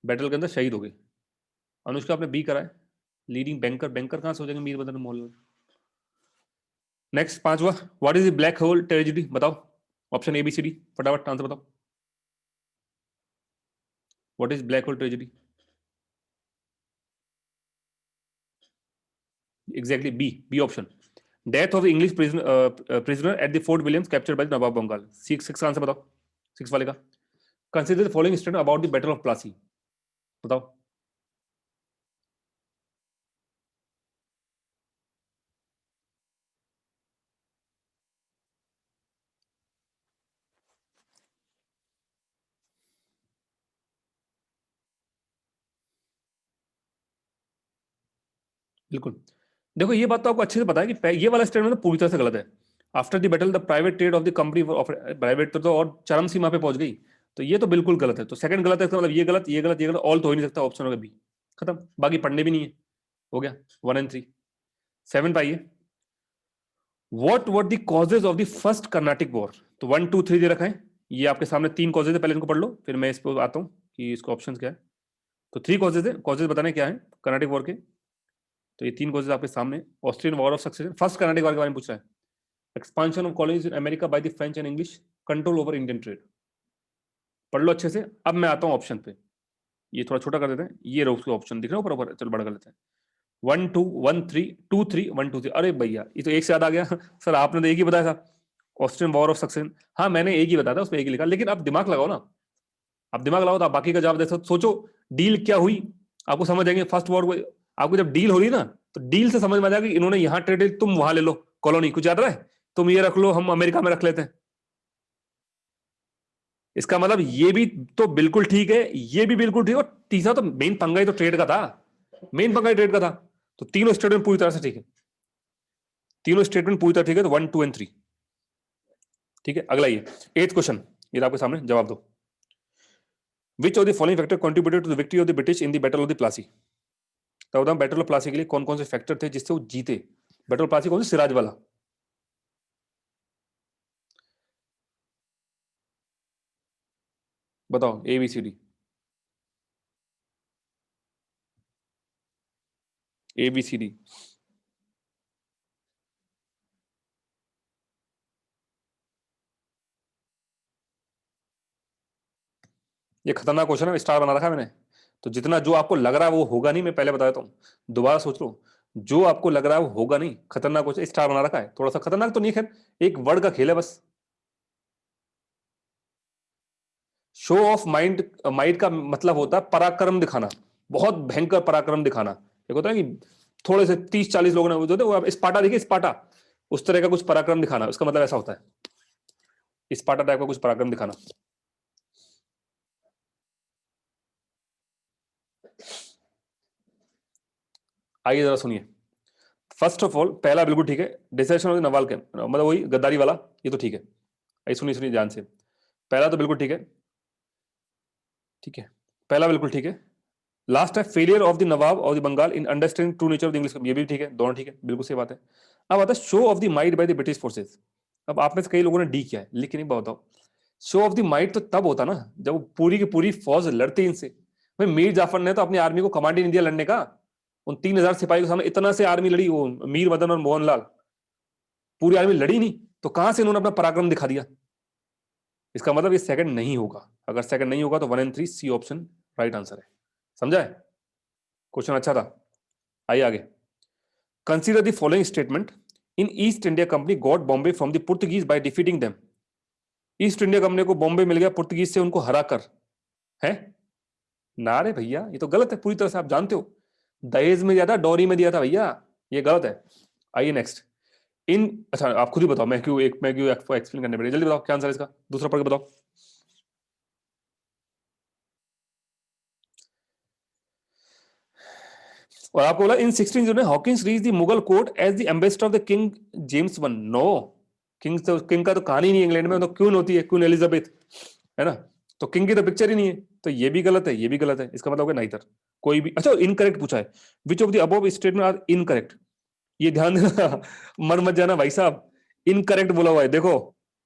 बैटल के अंदर शहीद हो गए। अनुष्का आपने बी करा है, लीडिंग बैंकर, बैंकर कहां से हो जाएंगे मीर मदन मोहनलाल? नेक्स्ट पांचवा, what is the black hole tragedy, बताओ, ऑप्शन ABCD, फटाफट आंसर बताओ, what is black hole tragedy? Exactly B option, death of English prisoner at the fort Williams captured by nawab Bengal. Six answer बताओ, six वाले का। Consider the following statement about the battle of Plassey, बताओ। बिल्कुल, देखो ये बात तो आपको अच्छे से पता है कि ये वाला स्टेटमेंट तो पूरी तरह से गलत है। After the battle the private trade off the company, private तो और चरम सीमा पे पहुंच गई, तो ये तो बिल्कुल गलत है। तो सेकंड गलत है, इसका मतलब ये गलत, ये गलत, ये गलत, ऑल तो हो ही नहीं सकता, ऑप्शन होगा बी, खत्म, बाकी पढ़ने भी नहीं है, हो गया 1 and 3। 7 पाइए, what were the causes of the first Carnatic war, तो 1 2 3 दे रखा है, ये आपके सामने 3 कॉजेज है, पहले इनको पढ़ लो, फिर मैं इस पर आता हूँ कि इसका ऑप्शन क्या है। तो 3 कॉजेज है, कॉजेज बताने क्या है कर्नाटिक वॉर के, तो ये 3 कॉजेज आपके सामने। Austrian war of succession, first Carnatic war के बारे में पूछ रहा है। Expansion of colonies in America by the French and English, control over Indian trade, पढ़ लो अच्छे से। अब मैं आता हूँ ऑप्शन पे, ये थोड़ा छोटा कर देते हैं, ये रो उसके ऑप्शन दिख रहे हो ऊपर, चलो बड़ा कर लेते हैं। 1 2 1 3 2 3 1 2 3, अरे भैया ये तो एक से याद आ गया सर आपने तो एक ही बताया था, ऑस्ट्रियन वॉर ऑफ सक्सेशन, हाँ मैंने एक ही बताया था, उसमें एक ही लिखा, लेकिन आप दिमाग लगाओ ना, आप दिमाग लगाओ तो आप बाकी का जवाब दे सकते। सोचो डील क्या हुई, आपको समझ आएंगे फर्स्ट वॉर, आपको जब डील हो रही ना, तो डील से समझ में आ जाएगा कि इन्होंने यहाँ ट्रेड, तुम वहां ले लो कॉलोनी, कुछ याद रहा है, तुम ये रख लो, हम अमेरिका में रख लेते हैं। इसका मतलब ये भी तो बिल्कुल ठीक है, ये भी बिल्कुल ठीक है, और तीसरा तो मेन पंगा ही तो ट्रेड का था, मेन पंगा ही ट्रेड का था। तो तीनों स्टेटमेंट पूरी तरह से ठीक है, तीनों स्टेटमेंट पूरी तरह ठीक है, तो 1 2 and 3 ठीक है। अगला ये 8th क्वेश्चन, ये आपके सामने, जवाब दो। Which of the following factor contributed to the victory of the British in the battle of the Plassey, तो बताओ बैटल ऑफ प्लासी के लिए कौन कौन से फैक्टर थे जिससे वो जीते? बैटल ऑफ प्लासी कौन सी, सिराज वाला, बताओ ABCD, ABCD। ये खतरनाक क्वेश्चन है, स्टार बना रखा है मैंने, तो जितना जो आपको लग रहा है वो होगा नहीं, मैं पहले बता देता हूँ, दोबारा सोच लो, जो आपको लग रहा है वो होगा नहीं, खतरनाक क्वेश्चन, स्टार बना रखा है, थोड़ा सा खतरनाक तो नहीं, खैर एक वर्ड का खेल है बस। शो ऑफ माइंड, माइंड का मतलब होता है पराक्रम दिखाना, बहुत भयंकर पराक्रम दिखाना। एक होता है कि थोड़े से 30 40 लोगों ने वो स्पार्टा, देखिए स्पार्टा, उस तरह का कुछ पराक्रम दिखाना, उसका मतलब ऐसा होता है, स्पार्टा टाइप का कुछ पराक्रम दिखाना। आइए जरा सुनिए, फर्स्ट ऑफ ऑल पहला बिल्कुल ठीक है, डिसेशन ऑफ नवाल के मतलब वही गद्दारी वाला, ये तो ठीक है। आइए सुनिए सुनिए ध्यान से, पहला तो बिल्कुल ठीक है, ठीक है, पहला बिल्कुल ठीक है। लास्ट है failure of the nawab of the Bengal in understanding true nature of the English, ये भी ठीक है, दोनों ठीक है, बिल्कुल सही बात है। अब आता है show off the might by the British forces, अब आप में से कई लोगों ने डी किया है, लेकिन नहीं बताओ, शो ऑफ द माइट तो तब होता ना जब वो पूरी की पूरी फौज लड़ती इनसे। भाई मीर जाफर ने तो अपनी आर्मी को कमांड ही नहीं दिया लड़ने का, उन 3000 सिपाही के सामने इतना से आर्मी लड़ी, वो मीर मदन और मोहनलाल, पूरी आर्मी लड़ी नहीं, तो कहां से इन्होंने अपना पराक्रम दिखा दिया? इसका मतलब ये सेकंड नहीं होगा, अगर सेकंड नहीं होगा तो 1 and 3 C option right answer है, समझा है? क्वेश्चन अच्छा था, आइए आगे। Consider the following statement, in East India company got Bombay from the Portuguese by defeating them, East India company को बॉम्बे मिल गया पुर्तगीज से उनको हराकर, है ना रे भैया, ये तो गलत है पूरी तरह से, आप जानते हो। दहेज में दिया था, डॉरी में दिया था भैया, ये गलत है। आइए नेक्स्ट। इन अच्छा आप खुद ही बताओ, मैं क्यों एक्सप्लेन करने पड़ेगा, जल्दी बताओ क्या आंसर है इसका, दूसरा पढ़ के बताओ। और आपको बोला in 16 Hawkins reach the Mughal court as the ambassador of the king James one. No, king का तो कहानी नहीं है इंग्लैंड में, तो क्वीन होती है, क्वीन एलिजाबेथ, है ना। तो किंग की तो पिक्चर ही नहीं है, तो ये भी गलत है, ये भी गलत है, इसका मतलब होगा नाइदर। कोई भी, अच्छा इनकरेक्ट पूछा है, which of the above statement are incorrect. ये ध्यान देना मर मत जाना भाई साहब, इनकरेक्ट बोला हुआ है देखो,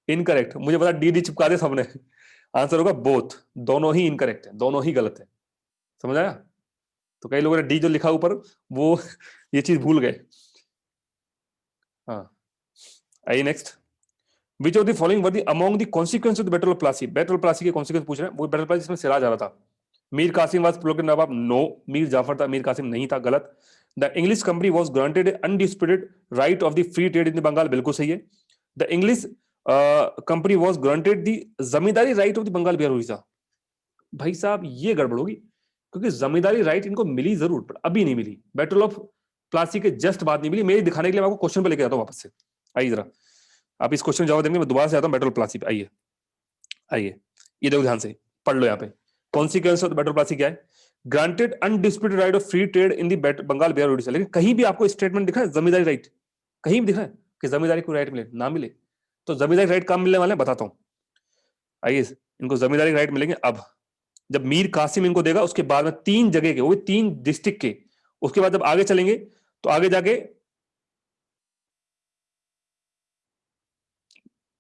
इनकरेक्ट, मुझे पता डी डी चिपका दे सबने। आंसर होगा बोथ, दोनों ही इनकरेक्ट है, दोनों ही गलत है, समझ आया। तो कई लोगों ने डी जो लिखा ऊपर वो ये चीज भूल गए। हाँ, आइए next. Which of the following were the among the consequence of the battle of Plassey. Battle of Plassey के कॉन्सिक्वेंस पूछ रहे हैं, वो बैटल प्लासी जिसमें सिराज आ रहा था। Mir Qasim was proclaimed nawab, no, Mir Jafar था, मीर कासिम नहीं था, गलत। The English company was granted undisputed right of the free trade in the Bengal, बिल्कुल सही है। The English company was granted the zamindari right of the Bengal Bihar Orissa. भाई साहब ये गड़बड़ होगी, क्योंकि जमींदारी राइट इनको मिली जरूर, पर अभी नहीं मिली, बैटल ऑफ प्लासी के जस्ट बाद नहीं मिली। मेरे दिखाने के लिए मैं आपको क्वेश्चन पे लेके आता हूं वापस से, आइए जरा, आप इस क्वेश्चन जवाब देंगे, मैं दोबारा से आता हूं बैटल ऑफ प्लासी पे। आइए आइए, ये देखो ध्यान से पढ़ लो, यहाँ पे consequence of the battle of Plassey क्या है। Granted undisputed right of free trade in the Bengal Bihar Orissa, लेकिन कहीं भी आपको स्टेटमेंट दिखा है जमींदारी राइट, कहीं भी दिखा है कि जमींदारी को राइट मिले, ना मिले। तो जमींदारी राइट कब मिलने वाले हैं बताता हूं, आइए। इनको जमींदारी राइट मिलेंगे अब जब मीर कासिम इनको देगा, उसके बाद में 3 जगह के, वो भी 3 डिस्ट्रिक्ट के, उसके बाद जब आगे चलेंगे तो आगे जाके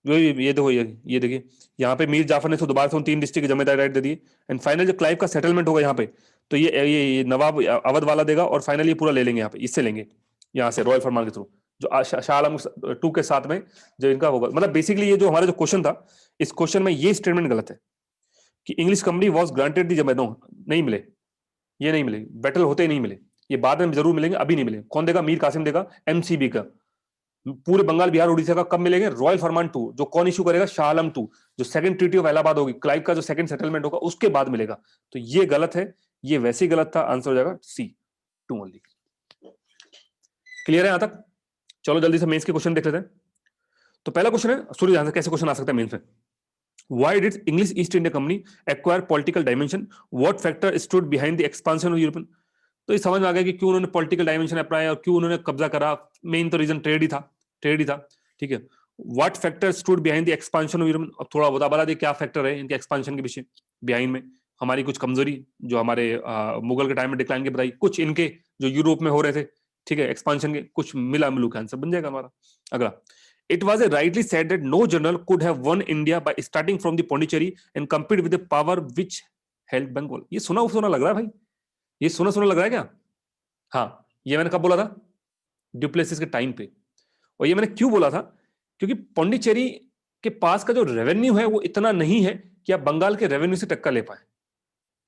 ये देखो, ये देखिए, यहाँ पे मीर जाफर ने तो दोबारा से उन 3 डिस्ट्रिक्ट की जमींदारी राइट दे दी। एंड फाइनल जब क्लाइव का सेटलमेंट होगा यहाँ पे, तो ये नवाब अवध वाला देगा, और फाइनल ये पूरा ले लेंगे, यहाँ पे इससे लेंगे, यहाँ से रॉयल फरमान के थ्रू, जो शाह आलम 2 के साथ में जो इनका होगा। मतलब बेसिकली ये जो हमारा जो क्वेश्चन था, इस क्वेश्चन में ये स्टेटमेंट गलत है कि इंग्लिश कंपनी वॉज ग्रांटेड दी जमीन, नहीं मिले, ये नहीं मिले, बैटल होते ही नहीं मिले, ये बाद में जरूर मिलेंगे, अभी नहीं मिले। कौन देगा, मीर कासिम देगा, एमसीबी का, पूरे बंगाल बिहार उड़ीसा का कब मिलेंगे, रॉयल फरमान 2, जो कौन इशू करेगा, शाह आलम 2, जो सेकंड ट्रीटी ऑफ इलाहाबाद होगी, क्लाइव का जो सेकंड सेटलमेंट होगा उसके बाद मिलेगा। तो ये गलत है, ये वैसे ही गलत था, आंसर हो जाएगा सी, 2 ओनली। क्लियर है यहां तक। चलो जल्दी से मेंस के क्वेश्चन देख लेते हैं। तो पहला क्वेश्चन है, सूर्य ध्यान से, कैसे क्वेश्चन आ सकता है मेंस में। Why did English East India Company acquire political dimension? What factor stood behind the expansion of European? तो ये समझ में आ गया कि क्यों उन्होंने पॉलिटिकल डायमेंशन अपनाया और क्यों उन्होंने कब्जा करा। मेन तो रीजन ट्रेड ही था, ट्रेड ही था, ठीक है। What factor stood behind the expansion of Europe, अब थोड़ा बता दे क्या फैक्टर है इनके एक्सपांशन के पीछे, बिहाइंड में। हमारी कुछ कमजोरी जो हमारे मुगल के टाइम में डिक्लाइन के बताई, कुछ इनके जो यूरोप में हो रहे थे, ठीक है, एक्सपांशन के, कुछ मिला मिलू का आंसर बन जाएगा हमारा। अगला, it was rightly said that no general could have won India by starting from the Pondicherry and compete with the power which held Bengal। ये सुना सुना लग रहा है भाई, ये सुना सुना लग रहा है क्या। हाँ, ये मैंने कब बोला था, ड्यूप्लेसिस के टाइम पे। और ये मैंने क्यों बोला था, क्योंकि पौंडीचेरी के पास का जो रेवेन्यू है वो इतना नहीं है कि आप बंगाल के रेवेन्यू से टक्कर ले पाए,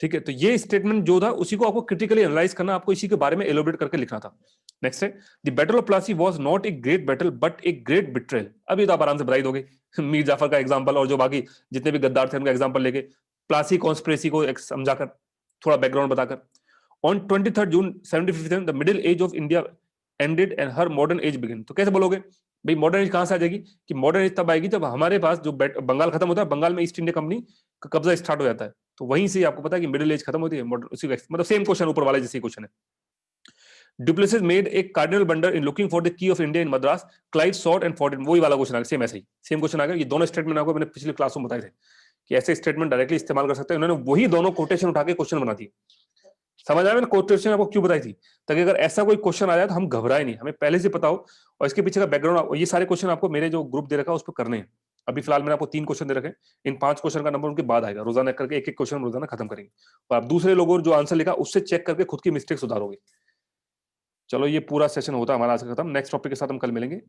ठीक है। तो ये स्टेटमेंट जो था उसी को आपको क्रिटिकली एनालाइज करना, आपको इसी के बारे में एलोबरेट करके लिखना था। नेक्स्ट है, the battle of Plassey was not a great battle but a great betrayal. अभी तो आप आराम से बता ही दोगे मीर जाफर का एग्जांपल और जो बाकी जितने भी गद्दार थे उनका एग्जांपल लेके, प्लासी कॉन्स्पिरेसी को समझाकर, थोड़ा बैकग्राउंड बताकर। On 23 June 1757 the middle age of India ended and her modern age begin. तो कैसे बोलोगे भाई मॉडर्न एज कहां से आ जाएगी, कि मॉडर्न एज तब आएगी जब हमारे पास जो बंगाल खत्म होता है, बंगाल में ईस्ट इंडिया कंपनी का कब्जा स्टार्ट हो जाता है, तो वहीं से आपको पता है कि मिडिल एज खत्म होती है, उसी मतलब सेम क्वेश्चन ऊपर वाला जैसे क्वेश्चन है। Duplessis made a cardinal blunder in looking for the key of India in Madras. Clive sought and fought it। वही वाला क्वेश्चन आ गया, सेम ऐसे ही सेम क्वेश्चन आ गया। ये दोनों स्टेटमेंट आपको मैंने पिछले क्लास में बताए थे कि ऐसे स्टेटमेंट डायरेक्टली इस्तेमाल कर सकते हैं, उन्होंने वही दोनों कोटेशन उठा के क्वेश्चन बना दिए। समझ आया मैंने कोटेशन आपको क्यों बताई थी, ताकि अगर ऐसा कोई क्वेश्चन आ जाए तो हम घबराए नहीं, हमें पहले से पता हो और इसके पीछे का बैकग्राउंड। ये सारे क्वेश्चन आपको मेरे जो ग्रुप दे रखा है उस पर करने हैं। अभी फिलहाल मैंने आपको 3 क्वेश्चन दे रखे हैं, इन 5 क्वेश्चन का नंबर उनके बाद आएगा, रोजाना करके एक क्वेश्चन रोजाना खत्म करेंगे, और आप दूसरे लोगों जो आंसर लिखा उससे चेक करके खुद की मिस्टेक सुधारोगे। चलो ये पूरा सेशन होता है हमारा आज खत्म, नेक्स्ट टॉपिक के साथ हम कल मिलेंगे।